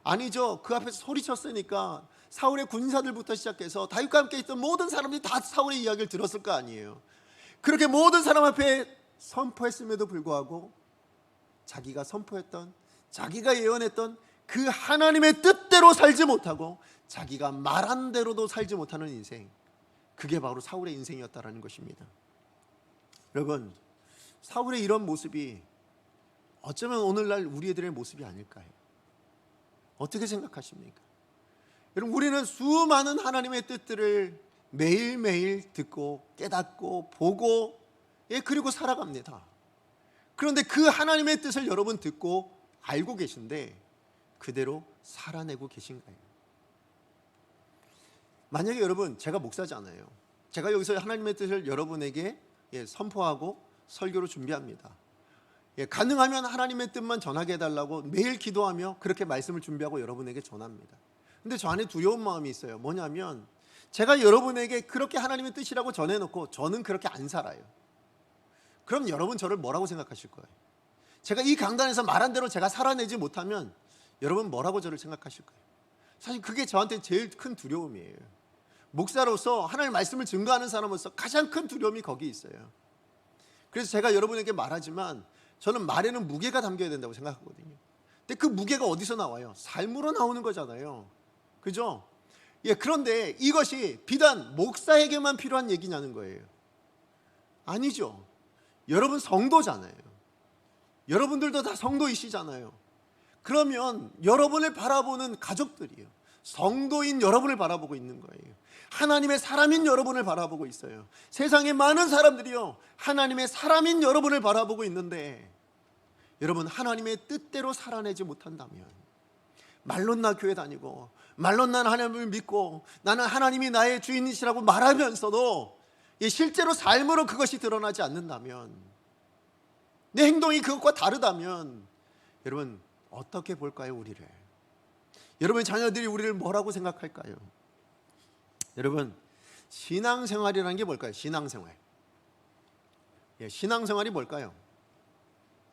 아니죠. 그 앞에서 소리쳤으니까 사울의 군사들부터 시작해서 다윗과 함께 있던 모든 사람들이 다 사울의 이야기를 들었을 거 아니에요. 그렇게 모든 사람 앞에 선포했음에도 불구하고 자기가 선포했던, 자기가 예언했던 그 하나님의 뜻대로 살지 못하고 자기가 말한 대로도 살지 못하는 인생, 그게 바로 사울의 인생이었다라는 것입니다. 여러분, 사울의 이런 모습이 어쩌면 오늘날 우리 애들의 모습이 아닐까요? 어떻게 생각하십니까? 여러분, 우리는 수많은 하나님의 뜻들을 매일매일 듣고 깨닫고 보고, 그리고 살아갑니다. 그런데 그 하나님의 뜻을 여러분 듣고 알고 계신데 그대로 살아내고 계신가요? 만약에 여러분, 제가 목사잖아요. 제가 여기서 하나님의 뜻을 여러분에게 선포하고 설교로 준비합니다. 가능하면 하나님의 뜻만 전하게 해달라고 매일 기도하며 그렇게 말씀을 준비하고 여러분에게 전합니다. 근데 저 안에 두려운 마음이 있어요. 뭐냐면 제가 여러분에게 그렇게 하나님의 뜻이라고 전해놓고 저는 그렇게 안 살아요. 그럼 여러분 저를 뭐라고 생각하실 거예요? 제가 이 강단에서 말한 대로 제가 살아내지 못하면 여러분 뭐라고 저를 생각하실 거예요? 사실 그게 저한테 제일 큰 두려움이에요. 목사로서 하나님의 말씀을 증거하는 사람으로서 가장 큰 두려움이 거기 있어요. 그래서 제가 여러분에게 말하지만 저는 말에는 무게가 담겨야 된다고 생각하거든요. 근데 그 무게가 어디서 나와요? 삶으로 나오는 거잖아요. 그죠? 그런데 이것이 비단 목사에게만 필요한 얘기냐는 거예요. 아니죠. 여러분 성도잖아요. 여러분들도 다 성도이시잖아요. 그러면 여러분을 바라보는 가족들이요, 성도인 여러분을 바라보고 있는 거예요. 하나님의 사람인 여러분을 바라보고 있어요. 세상의 많은 사람들이요, 하나님의 사람인 여러분을 바라보고 있는데 여러분, 하나님의 뜻대로 살아내지 못한다면, 말론 나 교회 다니고 말론 난 하나님을 믿고 나는 하나님이 나의 주인이시라고 말하면서도 실제로 삶으로 그것이 드러나지 않는다면, 내 행동이 그것과 다르다면 여러분 어떻게 볼까요? 우리를, 여러분 자녀들이 우리를 뭐라고 생각할까요? 여러분, 신앙생활이라는 게 뭘까요? 신앙생활. 신앙생활이 뭘까요?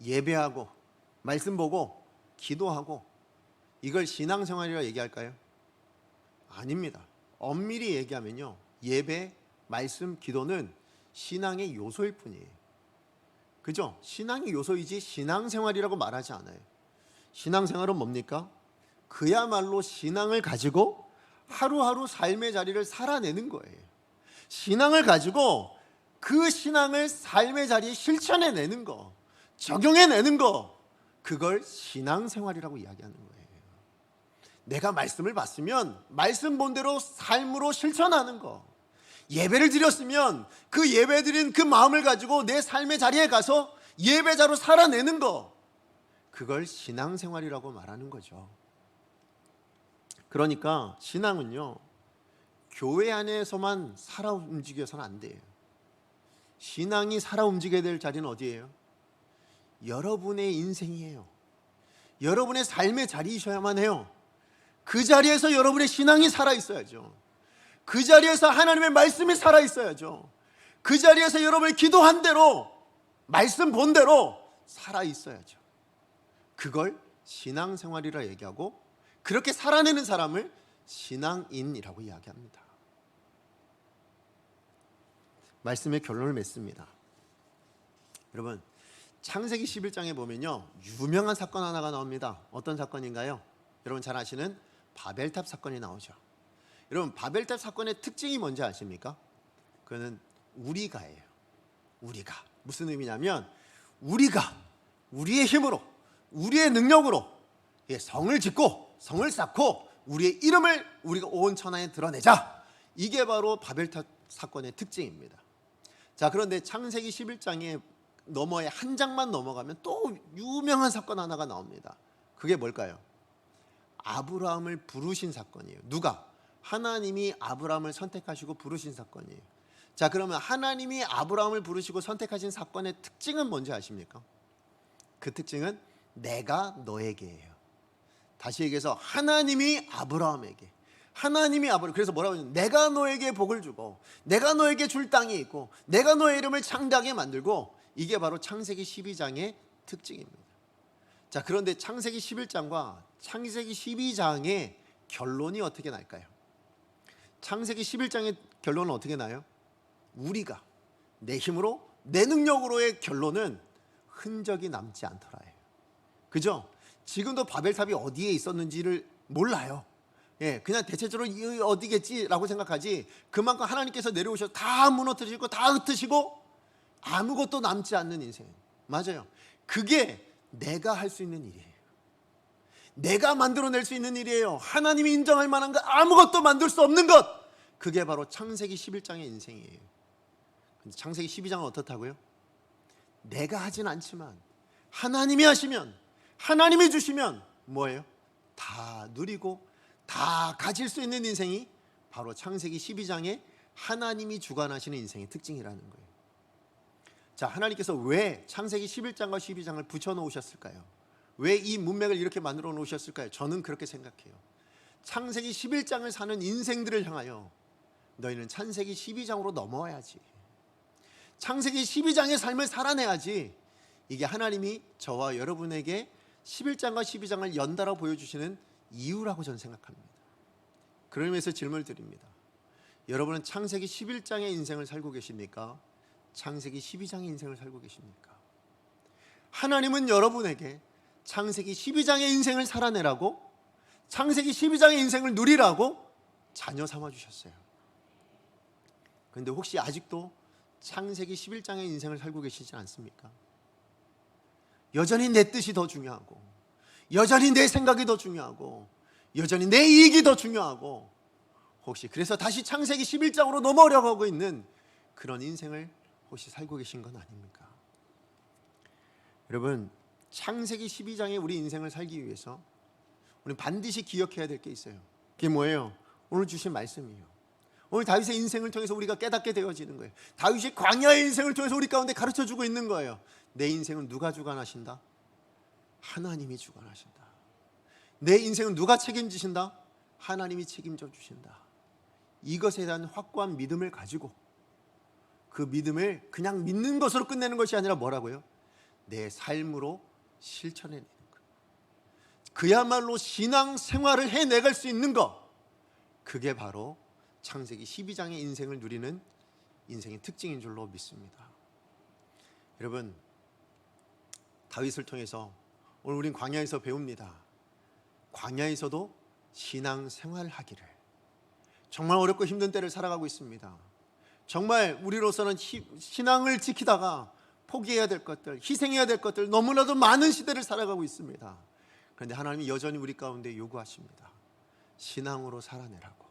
예배하고 말씀 보고 기도하고, 이걸 신앙생활이라고 얘기할까요? 아닙니다. 엄밀히 얘기하면요, 예배, 말씀, 기도는 신앙의 요소일 뿐이에요. 그죠? 신앙의 요소이지 신앙생활이라고 말하지 않아요. 신앙생활은 뭡니까? 그야말로 신앙을 가지고 하루하루 삶의 자리를 살아내는 거예요. 신앙을 가지고 그 신앙을 삶의 자리에 실천해내는 거, 적용해내는 거, 그걸 신앙생활이라고 이야기하는 거예요. 내가 말씀을 봤으면 말씀 본대로 삶으로 실천하는 거, 예배를 드렸으면 그 예배 드린 그 마음을 가지고 내 삶의 자리에 가서 예배자로 살아내는 거, 그걸 신앙생활이라고 말하는 거죠. 그러니까 신앙은요, 교회 안에서만 살아 움직여서는 안 돼요. 신앙이 살아 움직여야 될 자리는 어디예요? 여러분의 인생이에요. 여러분의 삶의 자리이셔야만 해요. 그 자리에서 여러분의 신앙이 살아 있어야죠. 그 자리에서 하나님의 말씀이 살아 있어야죠. 그 자리에서 여러분이 기도한 대로, 말씀 본 대로 살아 있어야죠. 그걸 신앙생활이라 얘기하고, 그렇게 살아내는 사람을 신앙인이라고 이야기합니다. 말씀의 결론을 맺습니다. 여러분, 창세기 11장에 보면요, 유명한 사건 하나가 나옵니다. 어떤 사건인가요? 여러분 잘 아시는 바벨탑 사건이 나오죠. 여러분, 바벨탑 사건의 특징이 뭔지 아십니까? 그거는 우리가예요. 우리가. 무슨 의미냐면, 우리가 우리의 힘으로, 우리의 능력으로 성을 짓고 성을 쌓고 우리의 이름을 우리가 온 천하에 드러내자. 이게 바로 바벨탑 사건의 특징입니다. 자, 그런데 창세기 11장에 너머에 한 장만 넘어가면 또 유명한 사건 하나가 나옵니다. 그게 뭘까요? 아브라함을 부르신 사건이에요. 누가? 하나님이 아브라함을 선택하시고 부르신 사건이에요. 자, 그러면 하나님이 아브라함을 부르시고 선택하신 사건의 특징은 뭔지 아십니까? 그 특징은 내가 너에게예요. 다시 얘기해서 하나님이 아브라함에게, 그래서 뭐라고 하냐면, 내가 너에게 복을 주고 내가 너에게 줄 땅이 있고 내가 너의 이름을 창대하게 만들고, 이게 바로 창세기 12장의 특징입니다. 자, 그런데 창세기 11장과 창세기 12장의 결론이 어떻게 날까요? 창세기 11장의 결론은 어떻게 나요? 우리가 내 힘으로 내 능력으로의 결론은 흔적이 남지 않더라예요. 그죠? 지금도 바벨탑이 어디에 있었는지를 몰라요. 그냥 대체적으로 어디겠지라고 생각하지, 그만큼 하나님께서 내려오셔서 다 무너뜨리시고 다 흩으시고 아무것도 남지 않는 인생. 맞아요. 그게 내가 할 수 있는 일이에요. 내가 만들어낼 수 있는 일이에요. 하나님이 인정할 만한 것, 아무것도 만들 수 없는 것, 그게 바로 창세기 11장의 인생이에요. 근데 창세기 12장은 어떻다고요? 내가 하진 않지만 하나님이 하시면, 하나님이 주시면 뭐예요? 다 누리고 다 가질 수 있는 인생이 바로 창세기 12장의 하나님이 주관하시는 인생의 특징이라는 거예요. 자, 하나님께서 왜 창세기 11장과 12장을 붙여놓으셨을까요? 왜 이 문맥을 이렇게 만들어 놓으셨을까요? 저는 그렇게 생각해요. 창세기 11장을 사는 인생들을 향하여 너희는 창세기 12장으로 넘어와야지, 창세기 12장의 삶을 살아내야지, 이게 하나님이 저와 여러분에게 11장과 12장을 연달아 보여주시는 이유라고 저는 생각합니다. 그런 의미에서 질문을 드립니다. 여러분은 창세기 11장의 인생을 살고 계십니까? 창세기 12장의 인생을 살고 계십니까? 하나님은 여러분에게 창세기 12장의 인생을 살아내라고, 창세기 12장의 인생을 누리라고 자녀 삼아 주셨어요. 그런데 혹시 아직도 창세기 11장의 인생을 살고 계시지 않습니까? 여전히 내 뜻이 더 중요하고, 여전히 내 생각이 더 중요하고, 여전히 내 이익이 더 중요하고, 혹시 그래서 다시 창세기 11장으로 넘어오려고 하고 있는 그런 인생을 혹시 살고 계신 건 아닙니까? 여러분, 창세기 12장의 우리 인생을 살기 위해서 우리는 반드시 기억해야 될 게 있어요. 그게 뭐예요? 오늘 주신 말씀이에요. 오늘 다윗의 인생을 통해서 우리가 깨닫게 되어지는 거예요. 다윗이 광야의 인생을 통해서 우리 가운데 가르쳐주고 있는 거예요. 내 인생은 누가 주관하신다? 하나님이 주관하신다. 내 인생은 누가 책임지신다? 하나님이 책임져 주신다. 이것에 대한 확고한 믿음을 가지고, 그 믿음을 그냥 믿는 것으로 끝내는 것이 아니라 뭐라고요? 내 삶으로 실천해내는 것. 그야말로 신앙 생활을 해내갈 수 있는 것, 그게 바로 창세기 12장의 인생을 누리는 인생의 특징인 줄로 믿습니다. 여러분, 다윗을 통해서 오늘 우린 광야에서 배웁니다. 광야에서도 신앙 생활하기를. 정말 어렵고 힘든 때를 살아가고 있습니다. 정말 우리로서는 신앙을 지키다가 포기해야 될 것들, 희생해야 될 것들, 너무나도 많은 시대를 살아가고 있습니다. 그런데 하나님이 여전히 우리 가운데 요구하십니다. 신앙으로 살아내라고.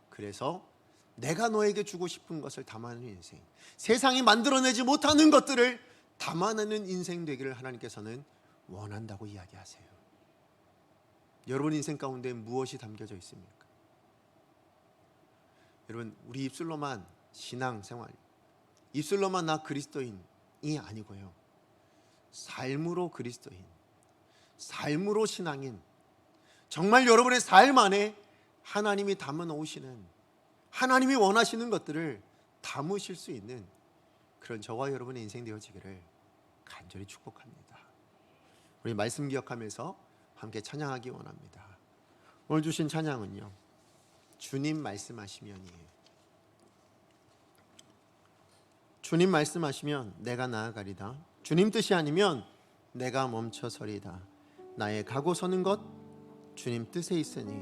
그래서 내가 너에게 주고 싶은 것을 담아내는 인생, 세상이 만들어내지 못하는 것들을 담아내는 인생 되기를 하나님께서는 원한다고 이야기하세요. 여러분 인생 가운데 무엇이 담겨져 있습니까? 여러분, 우리 입술로만 신앙생활, 입술로만 나 그리스도인이 아니고요, 삶으로 그리스도인, 삶으로 신앙인, 정말 여러분의 삶 안에 하나님이 담아 놓으시는, 하나님이 원하시는 것들을 담으실 수 있는 그런 저와 여러분의 인생 되어지기를 간절히 축복합니다. 우리 말씀 기억하면서 함께 찬양하기 원합니다. 오늘 주신 찬양은요, 주님 말씀하시면이에요. 주님 말씀하시면 내가 나아가리다. 주님 뜻이 아니면 내가 멈춰서리다. 나의 가고 서는 것 주님 뜻에 있으니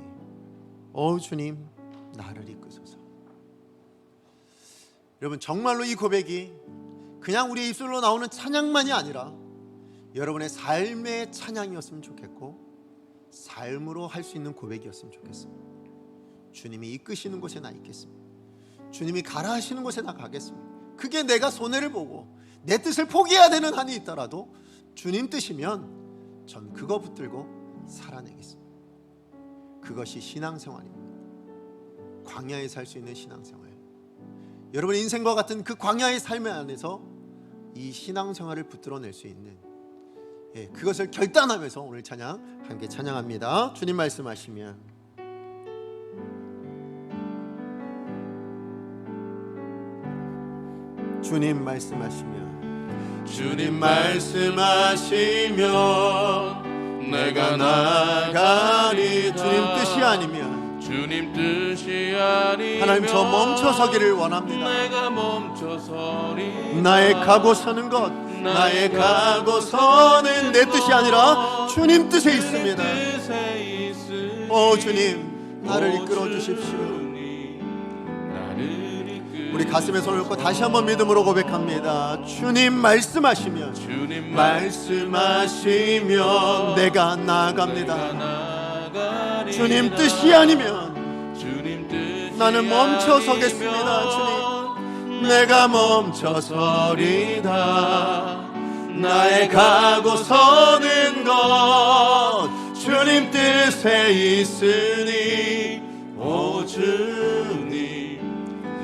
주님 나를 이끄소서. 여러분, 정말로 이 고백이 그냥 우리 입술로 나오는 찬양만이 아니라 여러분의 삶의 찬양이었으면 좋겠고, 삶으로 할 수 있는 고백이었으면 좋겠습니다. 주님이 이끄시는 곳에 나 있겠습니다. 주님이 가라 하시는 곳에 나 가겠습니다. 그게 내가 손해를 보고 내 뜻을 포기해야 되는 한이 있더라도 주님 뜻이면 전 그거 붙들고 살아내겠습니다. 그것이 신앙생활입니다. 광야에 살 수 있는 신앙생활. 여러분의 인생과 같은 그 광야의 삶의 안에서 이 신앙생활을 붙들어낼 수 있는, 그것을 결단하면서 오늘 찬양 함께 찬양합니다. 주님 말씀하시면 주님 말씀하시면 주님 말씀하시면 내가 나가리다. 주님 뜻이 아니면 주님 뜻이 아니면 하나님, 저 멈춰서기를 원합니다. 내가 멈춰서리. 나의 가고 서는 것, 나의 가고 서는 내 뜻이 아니라 주님 뜻에 있습니다. 주님, 나를 이끌어 주십시오. 우리 가슴에 손을 얹고 다시 한번 믿음으로 고백합니다. 주님 말씀하시면, 주님 말씀하시면 내가 나아갑니다. 주님 뜻이 아니면 나는 멈춰서겠습니다. 주님, 내가 멈춰서리다. 나의 가고 서는 것 주님 뜻에 있으니 오 주님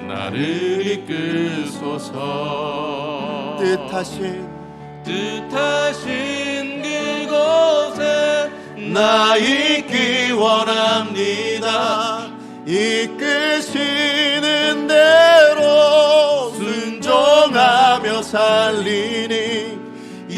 나를 이끄소서. 뜻하신 그곳에 나 있기 원합니다. 이끄시는 대로 순종하며 살리니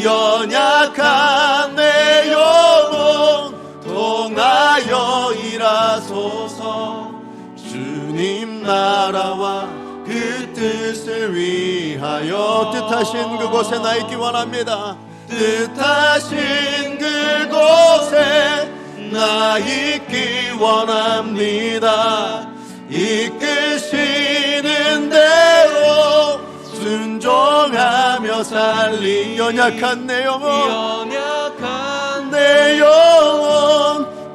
연약한 내 영혼 통하여 일하소서. 주님 나라와 그 뜻을 위하여 뜻하신 그곳에 나 있기 원합니다. 뜻하신 그곳에 나 있기 원합니다. 이끄시는 대로 순종하며 살리 연약한 내 영혼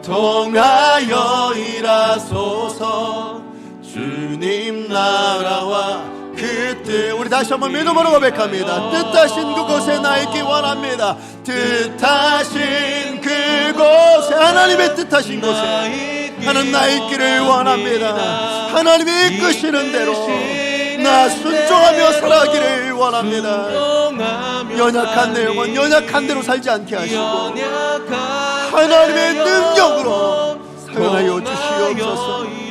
통하여 일하소서. 주님 나라와 그 뜻, 우리 다시 한번 믿음으로 고백합니다. 뜻하신 그곳에 나 있기 원합니다. 뜻하신 그곳에, 하나님의 뜻하신 곳에 하나님 나 있기를 원합니다. 하나님이 이끄시는 대로 나 순종하며 살아가기를 원합니다. 연약한 내 영혼 연약한 대로 살지 않게 하시고 하나님의 능력으로 사용하여 주시옵소서.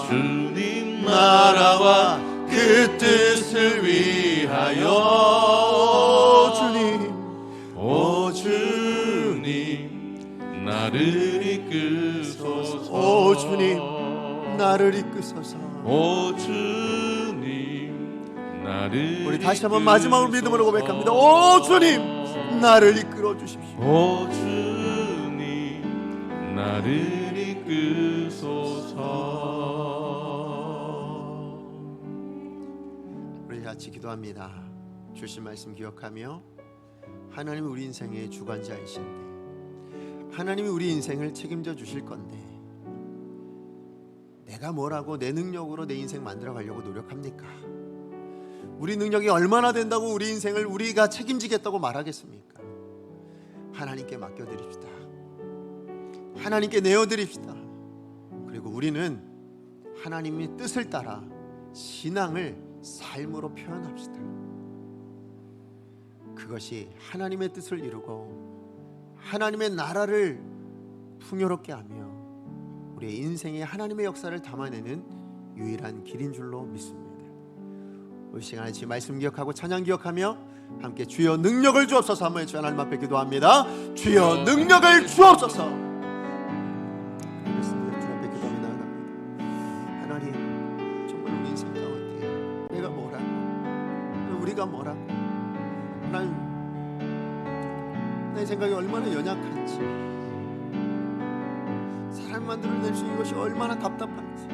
주님 나라와 그 뜻을 위하여 오 주님 나를 이끄소서. 오 주님 나를 이끄소서. 오 주님 나를 우리 다시 한번 마지막으로 믿음으로 고백합니다. 오 주님 나를 이끌어 주십시오. 오 주님 나를 이끄소서. 우리 같이 기도합니다. 주신 말씀 기억하며 하나님이 우리 인생의 주관자이신데 하나님이 우리 인생을 책임져 주실 건데 내가 뭐라고 내 능력으로 내 인생 만들어 가려고 노력합니까? 우리 능력이 얼마나 된다고 우리 인생을 우리가 책임지겠다고 말하겠습니까? 하나님께 맡겨드립시다. 하나님께 내어드립시다. 그리고 우리는 하나님의 뜻을 따라 신앙을 삶으로 표현합시다. 그것이 하나님의 뜻을 이루고 하나님의 나라를 풍요롭게 하며 우리의 인생에 하나님의 역사를 담아내는 유일한 길인 줄로 믿습니다. 이 시간에 지금 말씀 기억하고 찬양 기억하며 함께 주여 능력을 주옵소서 한번 외쳐 하나님 앞에 기도합니다. 주여 능력을 주옵소서. 알겠습니다. 주 앞에 기도하며 나아갑니다. 하나님, 정말 우리 인생 가운데 내가 뭐라고, 우리가 뭐라고, 하나님 내 생각이 얼마나 연약한지, 사람 만들어낼 수 있는 것이 얼마나 답답한지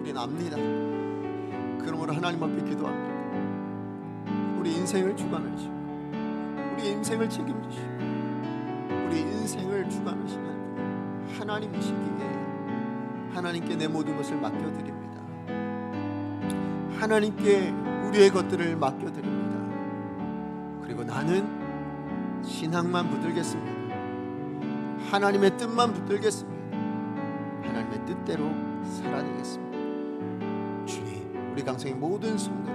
우리는 압니다. 그러므로 하나님 앞에 기도합니다. 우리 인생을 주관하시고 우리 인생을 책임지시고 우리 인생을 주관하시는 하나님이시기에 하나님께 내 모든 것을 맡겨드립니다. 하나님께 우리의 것들을 맡겨드립니다. 그리고 나는 신앙만 붙들겠습니다. 하나님의 뜻만 붙들겠습니다. 하나님의 뜻대로 살아내겠습니다. 주님, 우리 강성의 모든 성도들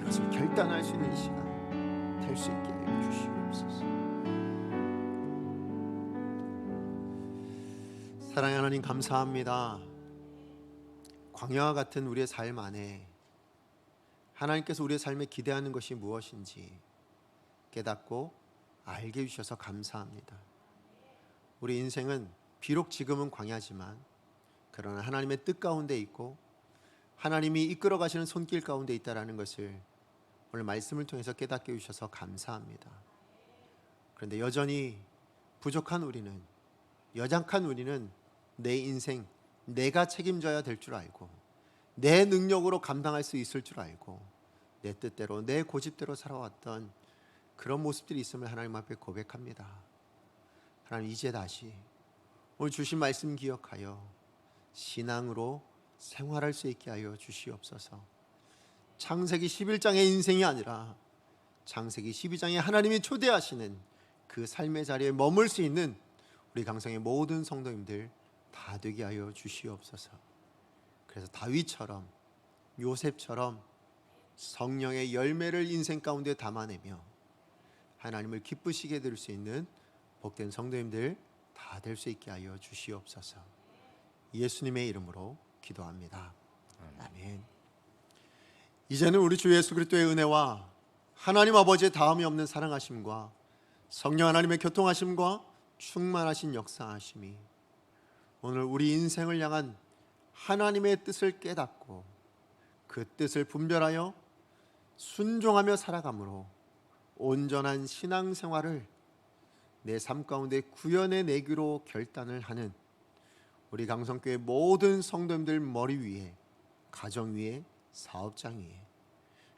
이것을 결단할 수 있는 시간 될 수 있게 해주시옵소서. 사랑의 하나님, 감사합니다. 광야와 같은 우리의 삶 안에 하나님께서 우리의 삶에 기대하는 것이 무엇인지 깨닫고 알게 해주셔서 감사합니다. 우리 인생은 비록 지금은 광야지만 그러나 하나님의 뜻 가운데 있고 하나님이 이끌어 가시는 손길 가운데 있다라는 것을 오늘 말씀을 통해서 깨닫게 해주셔서 감사합니다. 그런데 여전히 부족한 우리는, 연약한 우리는 내 인생 내가 책임져야 될 줄 알고 내 능력으로 감당할 수 있을 줄 알고 내 뜻대로 내 고집대로 살아왔던 그런 모습들이 있음을 하나님 앞에 고백합니다. 하나님, 이제 다시 오늘 주신 말씀 기억하여 신앙으로 생활할 수 있게 하여 주시옵소서. 창세기 11장의 인생이 아니라 창세기 12장에 하나님이 초대하시는 그 삶의 자리에 머물 수 있는 우리 강성의 모든 성도님들 다 되게 하여 주시옵소서. 그래서 다윗처럼, 요셉처럼 성령의 열매를 인생 가운데 담아내며 하나님을 기쁘시게 될 수 있는 복된 성도님들 다 될 수 있게 하여 주시옵소서. 예수님의 이름으로 기도합니다. 아멘. 이제는 우리 주 예수 그리스도의 은혜와 하나님 아버지의 다함이 없는 사랑하심과 성령 하나님의 교통하심과 충만하신 역사하심이 오늘 우리 인생을 향한 하나님의 뜻을 깨닫고 그 뜻을 분별하여 순종하며 살아감으로 온전한 신앙생활을 내 삶 가운데 구현해 내기로 결단을 하는 우리 강성교회 모든 성도님들 머리 위에, 가정 위에, 사업장 위에,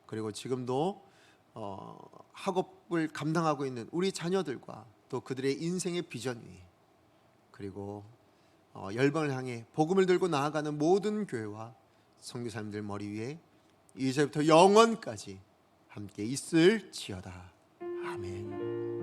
그리고 지금도 학업을 감당하고 있는 우리 자녀들과 또 그들의 인생의 비전 위에, 그리고 열방을 향해 복음을 들고 나아가는 모든 교회와 선교사님들 머리 위에 이제부터 영원까지 함께 있을지어다. 아멘.